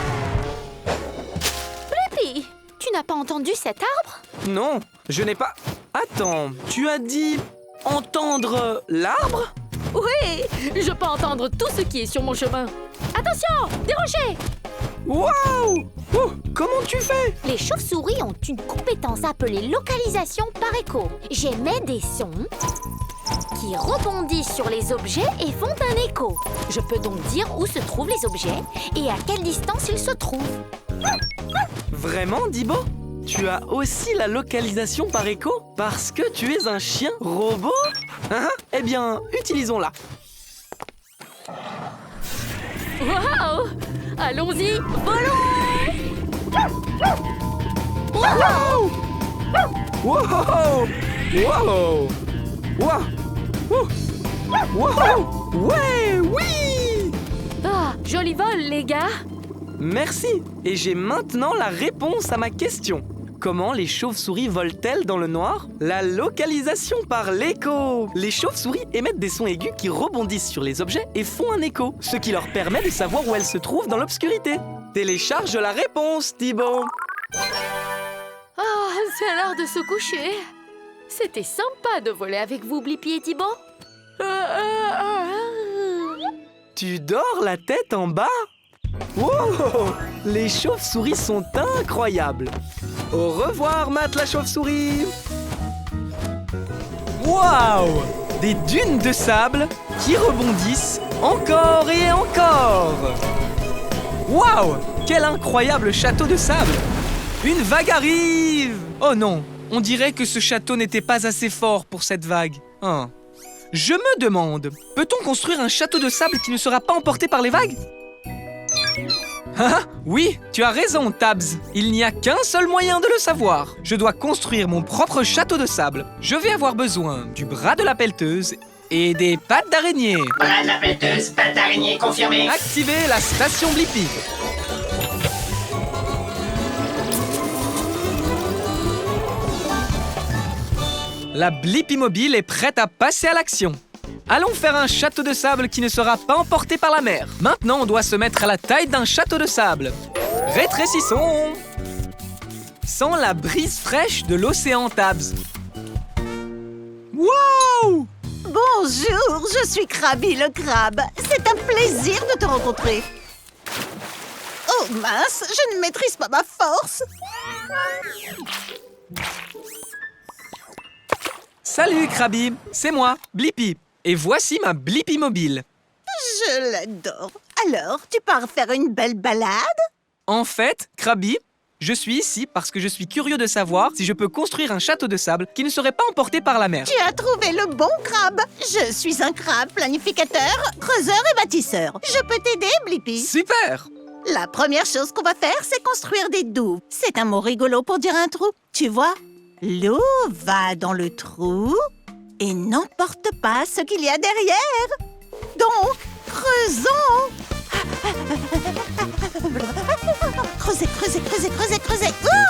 Speaker 8: Blippi, tu n'as pas entendu cet arbre?
Speaker 1: Non, je n'ai pas... Attends, tu as dit entendre l'arbre?
Speaker 8: Oui, je peux entendre tout ce qui est sur mon chemin. Attention, des rochers.
Speaker 1: Waouh! Oh, comment tu fais?
Speaker 8: Les chauves-souris ont une compétence appelée localisation par écho. J'émets des sons qui rebondissent sur les objets et font un écho. Je peux donc dire où se trouvent les objets et à quelle distance ils se trouvent.
Speaker 1: Vraiment, Dibo? Tu as aussi la localisation par écho? Parce que tu es un chien robot? Hein? Eh bien, utilisons-la.
Speaker 8: Waouh! Allons-y, volons!
Speaker 1: Wow! Wow! Wow! Wow! Wow! Ouais, oui!
Speaker 8: Ah, joli vol, les gars!
Speaker 1: Merci. Et j'ai maintenant la réponse à ma question. Comment les chauves-souris volent-elles dans le noir? La localisation par l'écho. Les chauves-souris émettent des sons aigus qui rebondissent sur les objets et font un écho, ce qui leur permet de savoir où elles se trouvent dans l'obscurité. Télécharge la réponse, Thibaut.
Speaker 8: Ah, c'est l'heure de se coucher. C'était sympa de voler avec vous, Blippi et Thibaut.
Speaker 1: Tu dors la tête en bas? Wow! Les chauves-souris sont incroyables. Au revoir, Matt la chauve-souris. Waouh! Des dunes de sable qui rebondissent encore et encore. Waouh! Quel incroyable château de sable! Une vague arrive! Oh non, on dirait que ce château n'était pas assez fort pour cette vague. Hein. Je me demande, peut-on construire un château de sable qui ne sera pas emporté par les vagues? Ah, oui, tu as raison, Tabs. Il n'y a qu'un seul moyen de le savoir. Je dois construire mon propre château de sable. Je vais avoir besoin du bras de la pelleteuse et des pattes d'araignée.
Speaker 2: Bras de la pelleteuse, patte d'araignée, confirmé.
Speaker 1: Activez la station Blippi. La Blippi mobile est prête à passer à l'action. Allons faire un château de sable qui ne sera pas emporté par la mer. Maintenant, on doit se mettre à la taille d'un château de sable. Rétrécissons. sans la brise fraîche de l'océan, Tabs. Wow!
Speaker 3: Bonjour, je suis Krabi le crabe. C'est un plaisir de te rencontrer. Oh mince, je ne maîtrise pas ma force.
Speaker 1: Salut, Krabi. C'est moi, Blippi. Et voici ma Blippi mobile.
Speaker 3: Je l'adore. Alors, tu pars faire une belle balade?
Speaker 1: En fait, Krabi, je suis ici parce que je suis curieux de savoir si je peux construire un château de sable qui ne serait pas emporté par la mer.
Speaker 3: Tu as trouvé le bon crabe. Je suis un crabe planificateur, creuseur et bâtisseur. Je peux t'aider, Blippi?
Speaker 1: Super!
Speaker 3: La première chose qu'on va faire, c'est construire des douves. C'est un mot rigolo pour dire un trou. Tu vois, l'eau va dans le trou et n'emporte pas ce qu'il y a derrière. Donc, creusons. Creusez.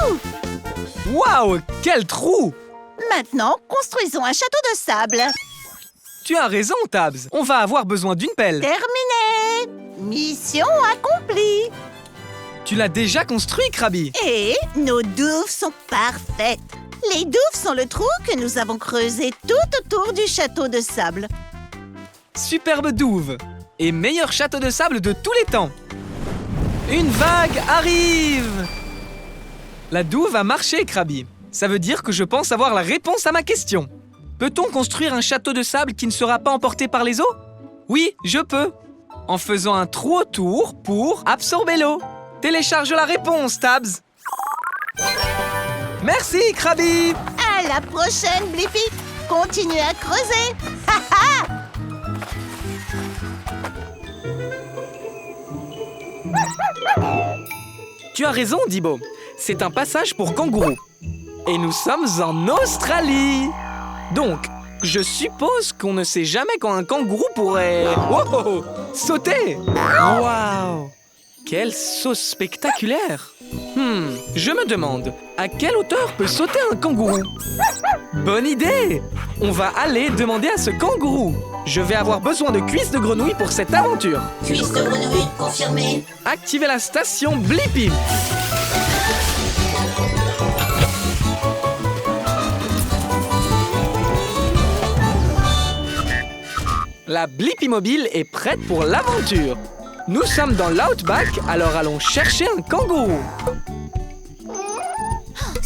Speaker 3: Ouh!
Speaker 1: Waouh! Quel trou!
Speaker 3: Maintenant, construisons un château de sable.
Speaker 1: Tu as raison, Tabs. On va avoir besoin d'une pelle.
Speaker 3: Terminé. Mission accomplie.
Speaker 1: Tu l'as déjà construit, Krabi.
Speaker 3: Et nos douves sont parfaites. Les douves sont le trou que nous avons creusé tout autour du château de sable.
Speaker 1: Superbe douve. Et meilleur château de sable de tous les temps. Une vague arrive! La douve a marché, Krabi. Ça veut dire que je pense avoir la réponse à ma question. Peut-on construire un château de sable qui ne sera pas emporté par les eaux? Oui, je peux. En faisant un trou autour pour absorber l'eau. Télécharge la réponse, Tabs. Merci, Krabi.
Speaker 3: À la prochaine, Blippi. Continue à creuser.
Speaker 1: Tu as raison, Dibo. C'est un passage pour kangourous. Et nous sommes en Australie. Donc, je suppose qu'on ne sait jamais quand un kangourou pourrait... Oh, sauter. Waouh! Quel saut spectaculaire! Je me demande, à quelle hauteur peut sauter un kangourou? Bonne idée! On va aller demander à ce kangourou. Je vais avoir besoin de cuisses de grenouille pour cette aventure.
Speaker 2: Cuisse de grenouille, confirmé.
Speaker 1: Activez la station Blippi. La Blippi mobile est prête pour l'aventure. Nous sommes dans l'Outback, alors allons chercher un kangourou.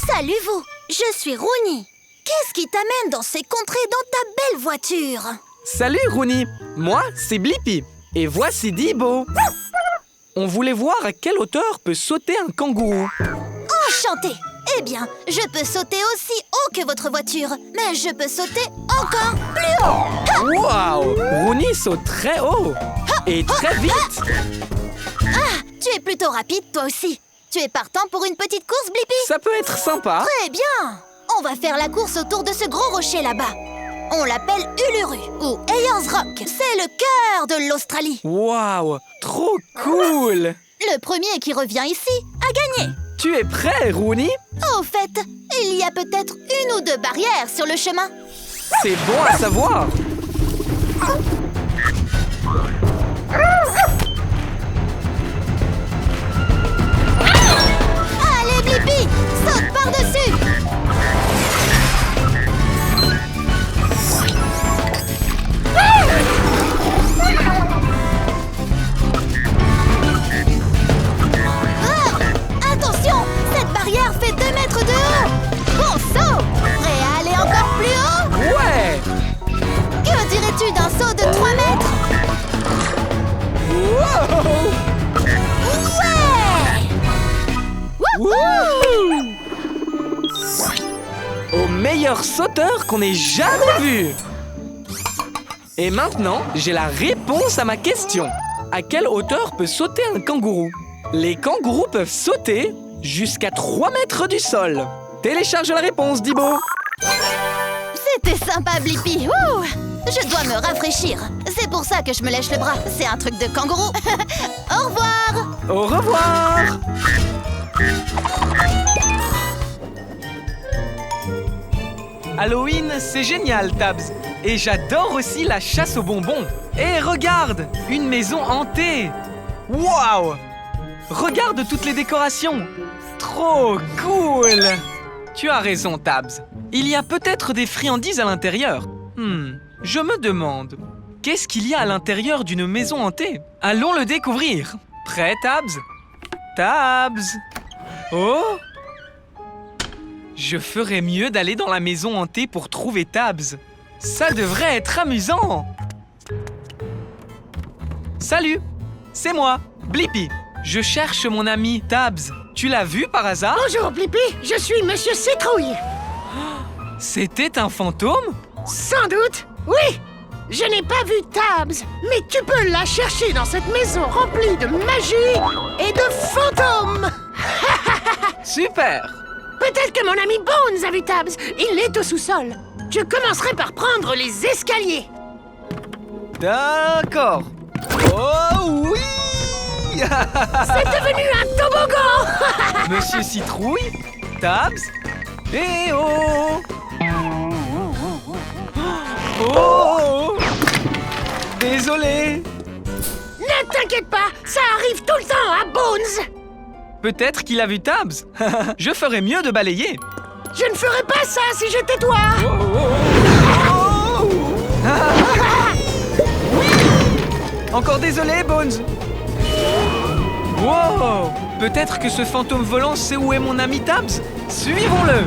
Speaker 8: Salut vous, je suis Rooney. Qu'est-ce qui t'amène dans ces contrées dans ta belle voiture?
Speaker 1: Salut Rooney, moi c'est Blippi. Et voici Dibo. On voulait voir à quelle hauteur peut sauter un kangourou.
Speaker 8: Enchanté. Eh bien, je peux sauter aussi haut que votre voiture, mais je peux sauter encore plus haut.
Speaker 1: Waouh! Rooney saute très haut et très vite.
Speaker 8: Tu es plutôt rapide toi aussi. Tu es partant pour une petite course, Blippi?
Speaker 1: Ça peut être sympa.
Speaker 8: Très bien. On va faire la course autour de ce gros rocher là-bas. On l'appelle Uluru ou Ayers Rock. C'est le cœur de l'Australie.
Speaker 1: Waouh! Trop cool!
Speaker 8: Le premier qui revient ici a gagné.
Speaker 1: Tu es prêt, Rooney?
Speaker 8: Au fait, il y a peut-être une ou deux barrières sur le chemin.
Speaker 1: C'est bon à savoir.
Speaker 8: Allez, Blippi, saute par-dessus. Attention, cette barrière fait 2 mètres de haut. Bon saut. Prêt à aller encore plus haut?
Speaker 1: Ouais!
Speaker 8: Que dirais-tu d'un saut de 3 mètres?
Speaker 1: Wow!
Speaker 8: Ouais!
Speaker 1: Wouhou! Au meilleur sauteur qu'on ait jamais vu! Et maintenant, j'ai la réponse à ma question. À quelle hauteur peut sauter un kangourou? Les kangourous peuvent sauter jusqu'à 3 mètres du sol. Télécharge la réponse, Dibo.
Speaker 8: C'était sympa, Blippi. Ouh, je dois me rafraîchir. C'est pour ça que je me lèche le bras. C'est un truc de kangourou. Au revoir.
Speaker 1: Au revoir! Halloween, c'est génial, Tabs. Et j'adore aussi la chasse aux bonbons. Et regarde, une maison hantée. Waouh! Regarde toutes les décorations. Trop cool! Tu as raison, Tabs. Il y a peut-être des friandises à l'intérieur. Je me demande, qu'est-ce qu'il y a à l'intérieur d'une maison hantée? Allons le découvrir. Prêt, Tabs? Tabs! Oh! Je ferais mieux d'aller dans la maison hantée pour trouver Tabs. Ça devrait être amusant! Salut! C'est moi, Blippi. Je cherche mon ami Tabs. Tu l'as vu par hasard?
Speaker 10: Bonjour, Blippi, je suis Monsieur Citrouille.
Speaker 1: C'était un fantôme?
Speaker 10: Sans doute, oui. Je n'ai pas vu Tabs, mais tu peux la chercher dans cette maison remplie de magie et de fantômes.
Speaker 1: Super!
Speaker 10: Peut-être que mon ami Bones a vu Tabs. Il est au sous-sol. Je commencerai par prendre les escaliers.
Speaker 1: D'accord. Oh oui!
Speaker 10: C'est devenu un toboggan.
Speaker 1: Monsieur Citrouille, Tabs, et oh! Oh! Désolé!
Speaker 10: Ne t'inquiète pas, ça arrive tout le temps à Bones.
Speaker 1: Peut-être qu'il a vu Tabs. Je ferais mieux de balayer.
Speaker 10: Je ne ferais pas ça si j'étais toi.
Speaker 1: Encore désolé, Bones. Wow! Peut-être que ce fantôme volant sait où est mon ami Tabs. Suivons-le.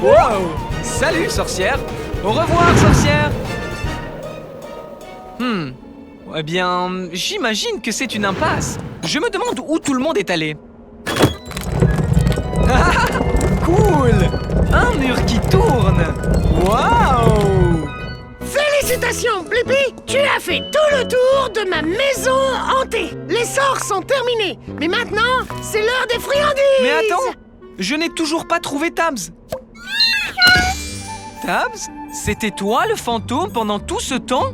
Speaker 1: Wow! Salut, sorcière. Au revoir, sorcière. Eh bien, j'imagine que c'est une impasse. Je me demande où tout le monde est allé. Cool! Un mur qui tourne. Waouh!
Speaker 10: Félicitations, Blippi! Tu as fait tout le tour de ma maison hantée. Les sorts sont terminés, mais maintenant, c'est l'heure des friandises.
Speaker 1: Mais attends, je n'ai toujours pas trouvé Tabs. Tabs, c'était toi le fantôme pendant tout ce temps?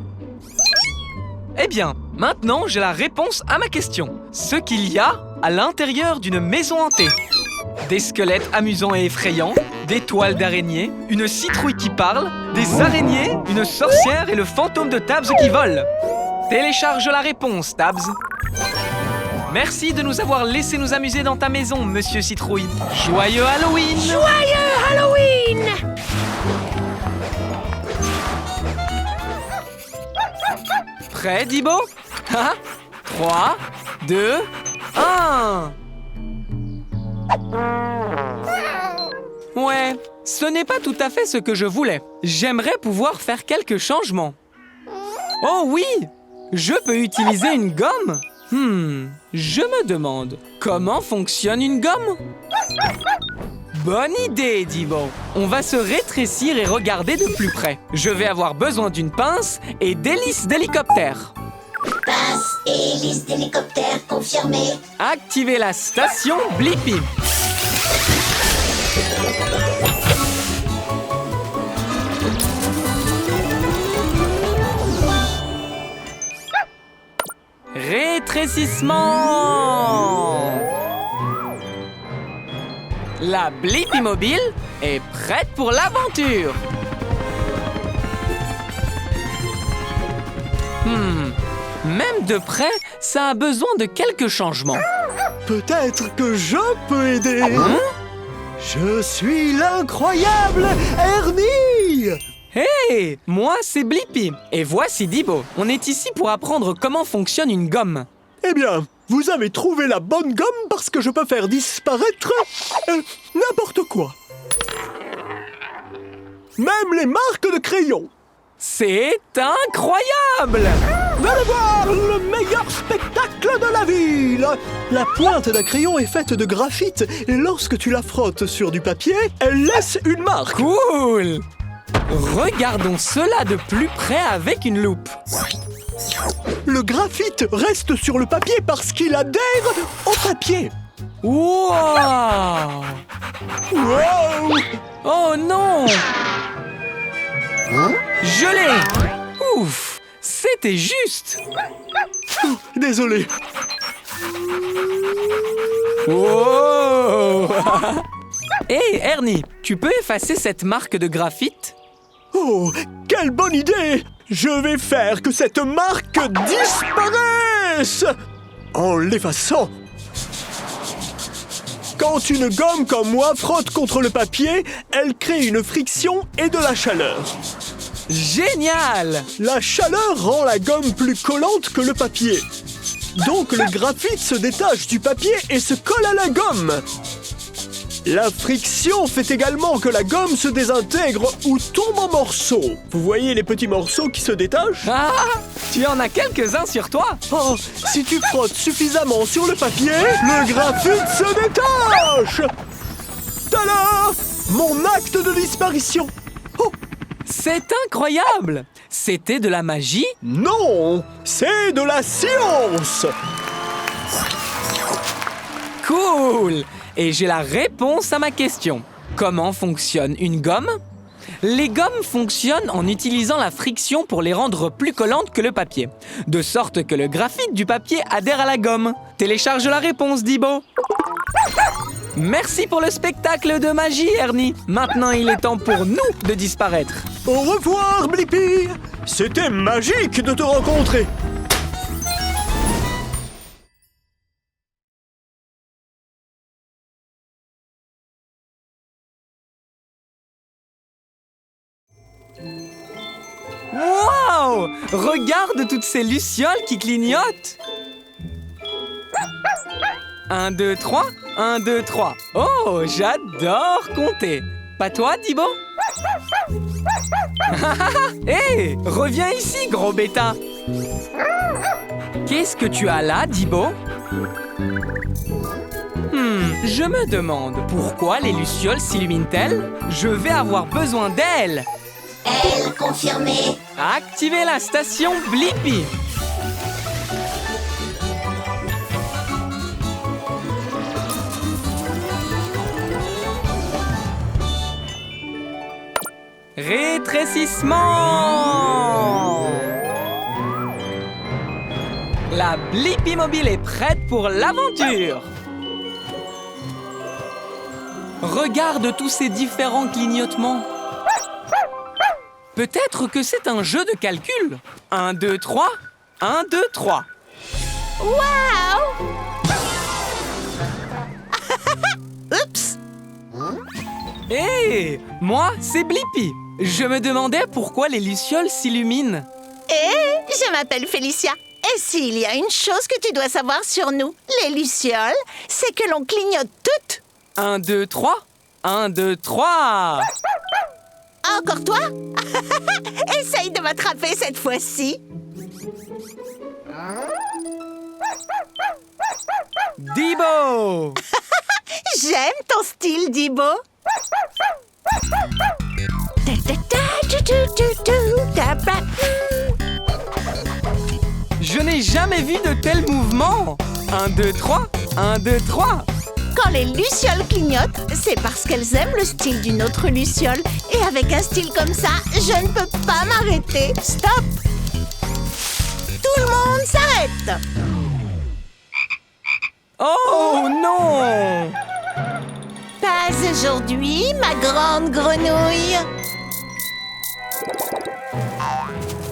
Speaker 1: Eh bien, maintenant j'ai la réponse à ma question. Ce qu'il y a à l'intérieur d'une maison hantée. Des squelettes amusants et effrayants, des toiles d'araignées, une citrouille qui parle, des araignées, une sorcière et le fantôme de Tabs qui vole. Télécharge la réponse, Tabs. Merci de nous avoir laissé nous amuser dans ta maison, Monsieur Citrouille. Joyeux Halloween!
Speaker 10: Joyeux Halloween!
Speaker 1: Prêt, Dibo? 3, 2, 1. Ouais, ce n'est pas tout à fait ce que je voulais. J'aimerais pouvoir faire quelques changements. Oh oui! Je peux utiliser une gomme? Je me demande, comment fonctionne une gomme? Bonne idée, Dibo. On va se rétrécir et regarder de plus près. Je vais avoir besoin d'une pince et d'hélices d'hélicoptère.
Speaker 2: Pince et hélice d'hélicoptère confirmée.
Speaker 1: Activez la station Blippi. Rétrécissement. La Blippi mobile est prête pour l'aventure. Même de près, ça a besoin de quelques changements.
Speaker 5: Peut-être que je peux aider. Je suis l'incroyable Ernie.
Speaker 1: Hey, moi c'est Blippi et voici Dibo. On est ici pour apprendre comment fonctionne une gomme.
Speaker 5: Eh bien, vous avez trouvé la bonne gomme parce que je peux faire disparaître n'importe quoi. Même les marques de crayon.
Speaker 1: C'est incroyable!
Speaker 5: Venez voir le meilleur spectacle de la ville! La pointe d'un crayon est faite de graphite et lorsque tu la frottes sur du papier, elle laisse une marque.
Speaker 1: Cool! Regardons cela de plus près avec une loupe.
Speaker 5: Le graphite reste sur le papier parce qu'il adhère au papier.
Speaker 1: Wow!
Speaker 5: Wow!
Speaker 1: Oh non! Je l'ai! Ouf! C'était juste!
Speaker 5: Désolé.
Speaker 1: Wow! Hey, Ernie, tu peux effacer cette marque de graphite?
Speaker 5: Oh, quelle bonne idée! Je vais faire que cette marque disparaisse en l'effaçant.
Speaker 11: Quand une gomme comme moi frotte contre le papier, elle crée une friction et de la chaleur.
Speaker 1: Génial!
Speaker 11: La chaleur rend la gomme plus collante que le papier. Donc le graphite se détache du papier et se colle à la gomme. La friction fait également que la gomme se désintègre ou tombe en morceaux. Vous voyez les petits morceaux qui se détachent?
Speaker 1: Ah! Tu en as quelques-uns sur toi?
Speaker 11: Oh, si tu frottes suffisamment sur le papier, le graphite se détache! Tada! Mon acte de disparition! Oh!
Speaker 1: C'est incroyable! C'était de la magie?
Speaker 11: Non! C'est de la science!
Speaker 1: Cool! Et j'ai la réponse à ma question. Comment fonctionne une gomme? Les gommes fonctionnent en utilisant la friction pour les rendre plus collantes que le papier, de sorte que le graphite du papier adhère à la gomme. Télécharge la réponse, Dibo. Merci pour le spectacle de magie, Ernie. Maintenant, il est temps pour nous de disparaître.
Speaker 11: Au revoir, Blippi! C'était magique de te rencontrer!
Speaker 1: Wow! Regarde toutes ces lucioles qui clignotent! 1, 2, 3, 1, 2, 3. Oh, j'adore compter. Pas toi, Dibo? Hé, reviens ici, gros bêta. Qu'est-ce que tu as là, Dibo? Je me demande pourquoi les lucioles s'illuminent-elles? Je vais avoir besoin d'elles.
Speaker 2: Elle confirmée.
Speaker 1: Activez la station Blippi. Rétrécissement. La Blippi Mobile est prête pour l'aventure. Regarde tous ces différents clignotements. Peut-être que c'est un jeu de calcul. 1, 2, 3. 1, 2, 3.
Speaker 3: Waouh! Oups!
Speaker 1: Hé! Moi, c'est Blippi. Je me demandais pourquoi les lucioles s'illuminent.
Speaker 3: Je m'appelle Félicia. Et s'il y a une chose que tu dois savoir sur nous, les lucioles, c'est que l'on clignote toutes.
Speaker 1: 1, 2, 3. 1, 2, 3.
Speaker 3: Encore toi? Essaye de m'attraper cette fois-ci.
Speaker 1: Dibo!
Speaker 3: J'aime ton style, Dibo.
Speaker 1: Je n'ai jamais vu de tels mouvements. 1, 2, 3. 1, 2, 3.
Speaker 3: Quand les lucioles clignotent, c'est parce qu'elles aiment le style d'une autre luciole. Et avec un style comme ça, je ne peux pas m'arrêter. Stop! Tout le monde s'arrête!
Speaker 1: Oh non!
Speaker 3: Pas aujourd'hui, ma grande grenouille.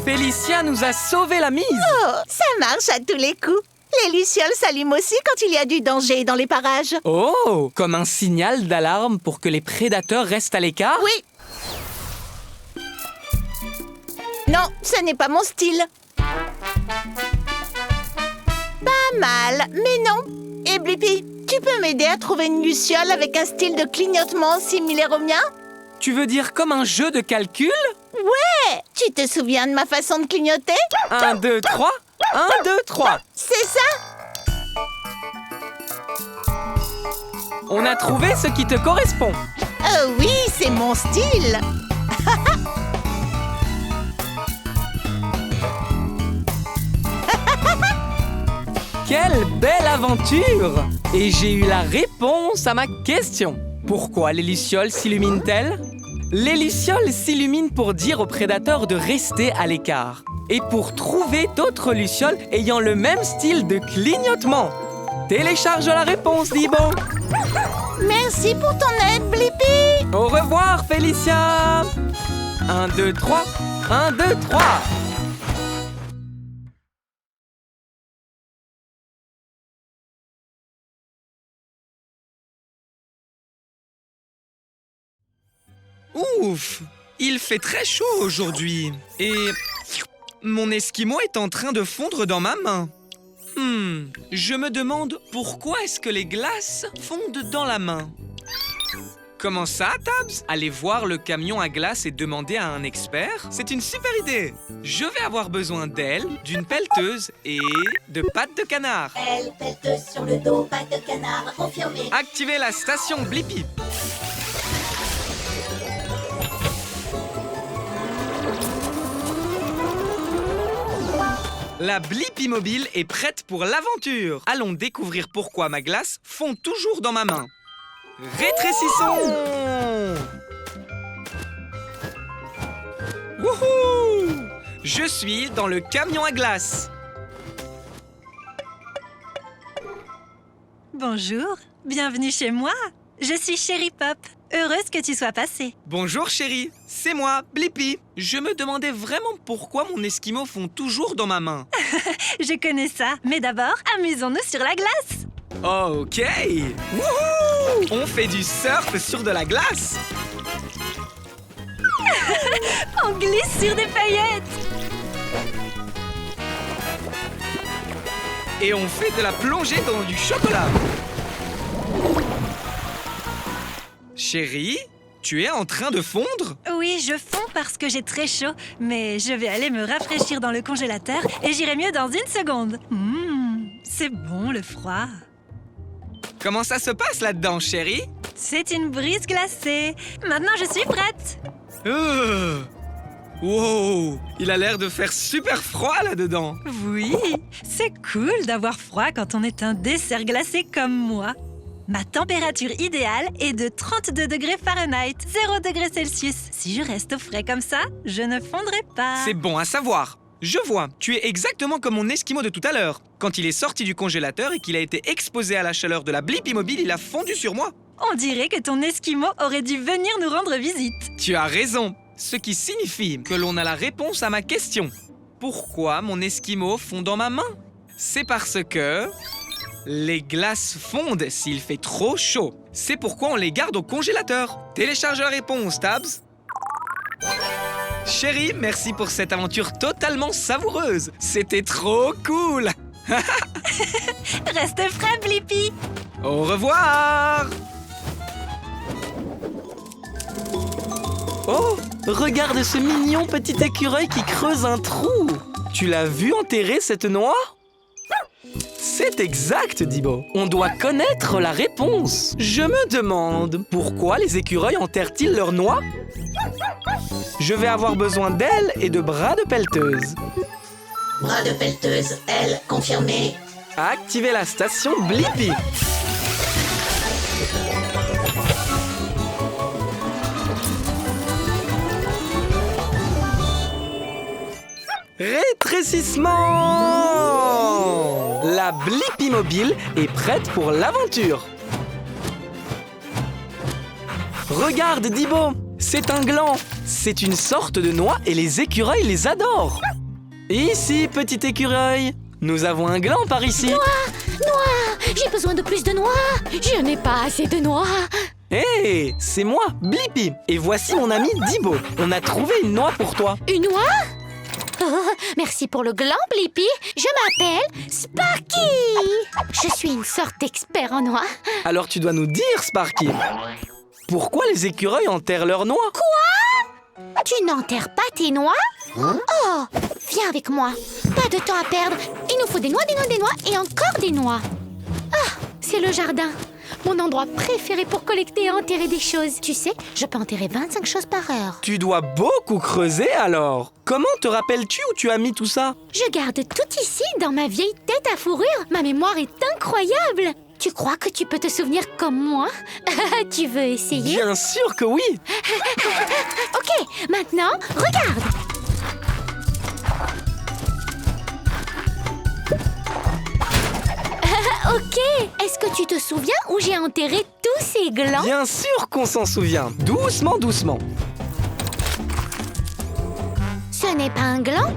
Speaker 1: Félicia nous a sauvé la mise.
Speaker 3: Oh, ça marche à tous les coups. Les lucioles s'allument aussi quand il y a du danger dans les parages.
Speaker 1: Oh, comme un signal d'alarme pour que les prédateurs restent à l'écart?
Speaker 3: Oui. Non, ce n'est pas mon style. Pas mal, mais non. Et Blippi, tu peux m'aider à trouver une luciole avec un style de clignotement similaire au mien?
Speaker 1: Tu veux dire comme un jeu de calcul?
Speaker 3: Ouais! Tu te souviens de ma façon de clignoter?
Speaker 1: 1, 2, 3. 1, 2, 3.
Speaker 3: C'est ça?
Speaker 1: On a trouvé ce qui te correspond.
Speaker 3: Oh oui, c'est mon style.
Speaker 1: Quelle belle aventure! Et j'ai eu la réponse à ma question. Pourquoi les lucioles s'illuminent-elles? Les lucioles s'illuminent pour dire aux prédateurs de rester à l'écart et pour trouver d'autres lucioles ayant le même style de clignotement. Télécharge la réponse, Dibo.
Speaker 3: Merci pour ton aide, Blippi.
Speaker 1: Au revoir, Félicia. 1, 2, 3. 1, 2, 3. Ouf! Il fait très chaud aujourd'hui. Et mon esquimau est en train de fondre dans ma main. Je me demande pourquoi est-ce que les glaces fondent dans la main. Comment ça, Tabs? Aller voir le camion à glace et demander à un expert? C'est une super idée. Je vais avoir besoin d'elle, d'une pelleteuse et de pattes de canard.
Speaker 2: Elle, pelleteuse sur le dos, patte de canard, confirmé.
Speaker 1: Activez la station Blippi. La Blippi mobile est prête pour l'aventure. Allons découvrir pourquoi ma glace fond toujours dans ma main. Rétrécissons! Wouhou! Je suis dans le camion à glace.
Speaker 7: Bonjour, bienvenue chez moi. Je suis Chérie Pop. Heureuse que tu sois passée.
Speaker 1: Bonjour chérie, c'est moi, Blippi. Je me demandais vraiment pourquoi mon esquimau fond toujours dans ma main.
Speaker 7: Je connais ça, mais d'abord, amusons-nous sur la glace.
Speaker 1: Ok! Wouhou! On fait du surf sur de la glace.
Speaker 7: On glisse sur des paillettes.
Speaker 1: Et on fait de la plongée dans du chocolat. Chérie, tu es en train de fondre?
Speaker 7: Oui, je fonds parce que j'ai très chaud, mais je vais aller me rafraîchir dans le congélateur et j'irai mieux dans une seconde. C'est bon le froid.
Speaker 1: Comment ça se passe là-dedans, chérie?
Speaker 7: C'est une brise glacée. Maintenant, je suis prête.
Speaker 1: Wow! Il a l'air de faire super froid là-dedans.
Speaker 7: Oui, c'est cool d'avoir froid quand on est un dessert glacé comme moi. Ma température idéale est de 32 degrés Fahrenheit, 0 degrés Celsius. Si je reste au frais comme ça, je ne fondrai pas.
Speaker 1: C'est bon à savoir. Je vois, tu es exactement comme mon esquimau de tout à l'heure. Quand il est sorti du congélateur et qu'il a été exposé à la chaleur de la Blippi mobile, il a fondu sur moi.
Speaker 7: On dirait que ton esquimau aurait dû venir nous rendre visite.
Speaker 1: Tu as raison, ce qui signifie que l'on a la réponse à ma question. Pourquoi mon esquimau fond dans ma main? C'est parce que les glaces fondent s'il fait trop chaud. C'est pourquoi on les garde au congélateur. Télécharge la réponse, Tabs. Chérie, merci pour cette aventure totalement savoureuse. C'était trop cool.
Speaker 7: Reste frais, Blippi.
Speaker 1: Au revoir. Oh, regarde ce mignon petit écureuil qui creuse un trou. Tu l'as vu enterrer cette noix? C'est exact, Dibo. On doit connaître la réponse. Je me demande pourquoi les écureuils enterrent-ils leurs noix? Je vais avoir besoin d'ailes et de bras de pelleteuse.
Speaker 2: Bras de pelleteuse, elle, confirmé.
Speaker 1: Activez la station Blippi. Rétrécissement! La Blippi mobile est prête pour l'aventure. Regarde, Dibo, c'est un gland. C'est une sorte de noix et les écureuils les adorent. Ici, petit écureuil, nous avons un gland par ici.
Speaker 8: Noix! J'ai besoin de plus de noix. Je n'ai pas assez de noix.
Speaker 1: Hé, c'est moi, Blippi. Et voici mon ami Dibo. On a trouvé une noix pour toi.
Speaker 8: Une noix? Oh, merci pour le gland, Blippi. Je m'appelle Sparky. Je suis une sorte d'expert en noix.
Speaker 1: Alors tu dois nous dire, Sparky, pourquoi les écureuils enterrent leurs noix?
Speaker 8: Quoi? Tu n'enterres pas tes noix? Oh, viens avec moi. Pas de temps à perdre. Il nous faut des noix et encore des noix. Ah, c'est le jardin. Mon endroit préféré pour collecter et enterrer des choses. Tu sais, je peux enterrer 25 choses par heure.
Speaker 1: Tu dois beaucoup creuser alors. Comment te rappelles-tu où tu as mis tout ça?
Speaker 8: Je garde tout ici dans ma vieille tête à fourrure. Ma mémoire est incroyable. Tu crois que tu peux te souvenir comme moi? Tu veux essayer?
Speaker 1: Bien sûr que oui.
Speaker 8: Ok, maintenant, regarde. Ok, est-ce que tu te souviens où j'ai enterré tous ces glands?
Speaker 1: Bien sûr qu'on s'en souvient. Doucement, doucement.
Speaker 8: Ce n'est pas un gland?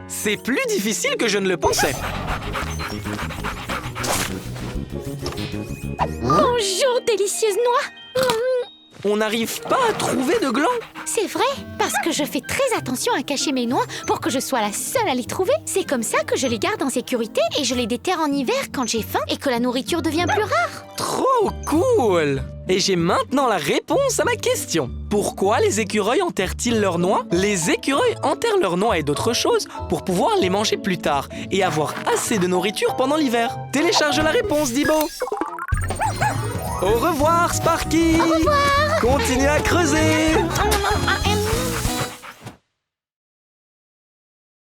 Speaker 1: C'est plus difficile que je ne le pensais.
Speaker 12: Bonjour, délicieuse noix.
Speaker 1: On n'arrive pas à trouver de glands.
Speaker 12: C'est vrai, parce que je fais très attention à cacher mes noix pour que je sois la seule à les trouver. C'est comme ça que je les garde en sécurité et je les déterre en hiver quand j'ai faim et que la nourriture devient plus rare.
Speaker 1: Trop cool! Et j'ai maintenant la réponse à ma question. Pourquoi les écureuils enterrent-ils leurs noix? Les écureuils enterrent leurs noix et d'autres choses pour pouvoir les manger plus tard et avoir assez de nourriture pendant l'hiver. Télécharge la réponse, Dibo! Au revoir, Sparky!
Speaker 12: Au revoir!
Speaker 1: Continue à creuser!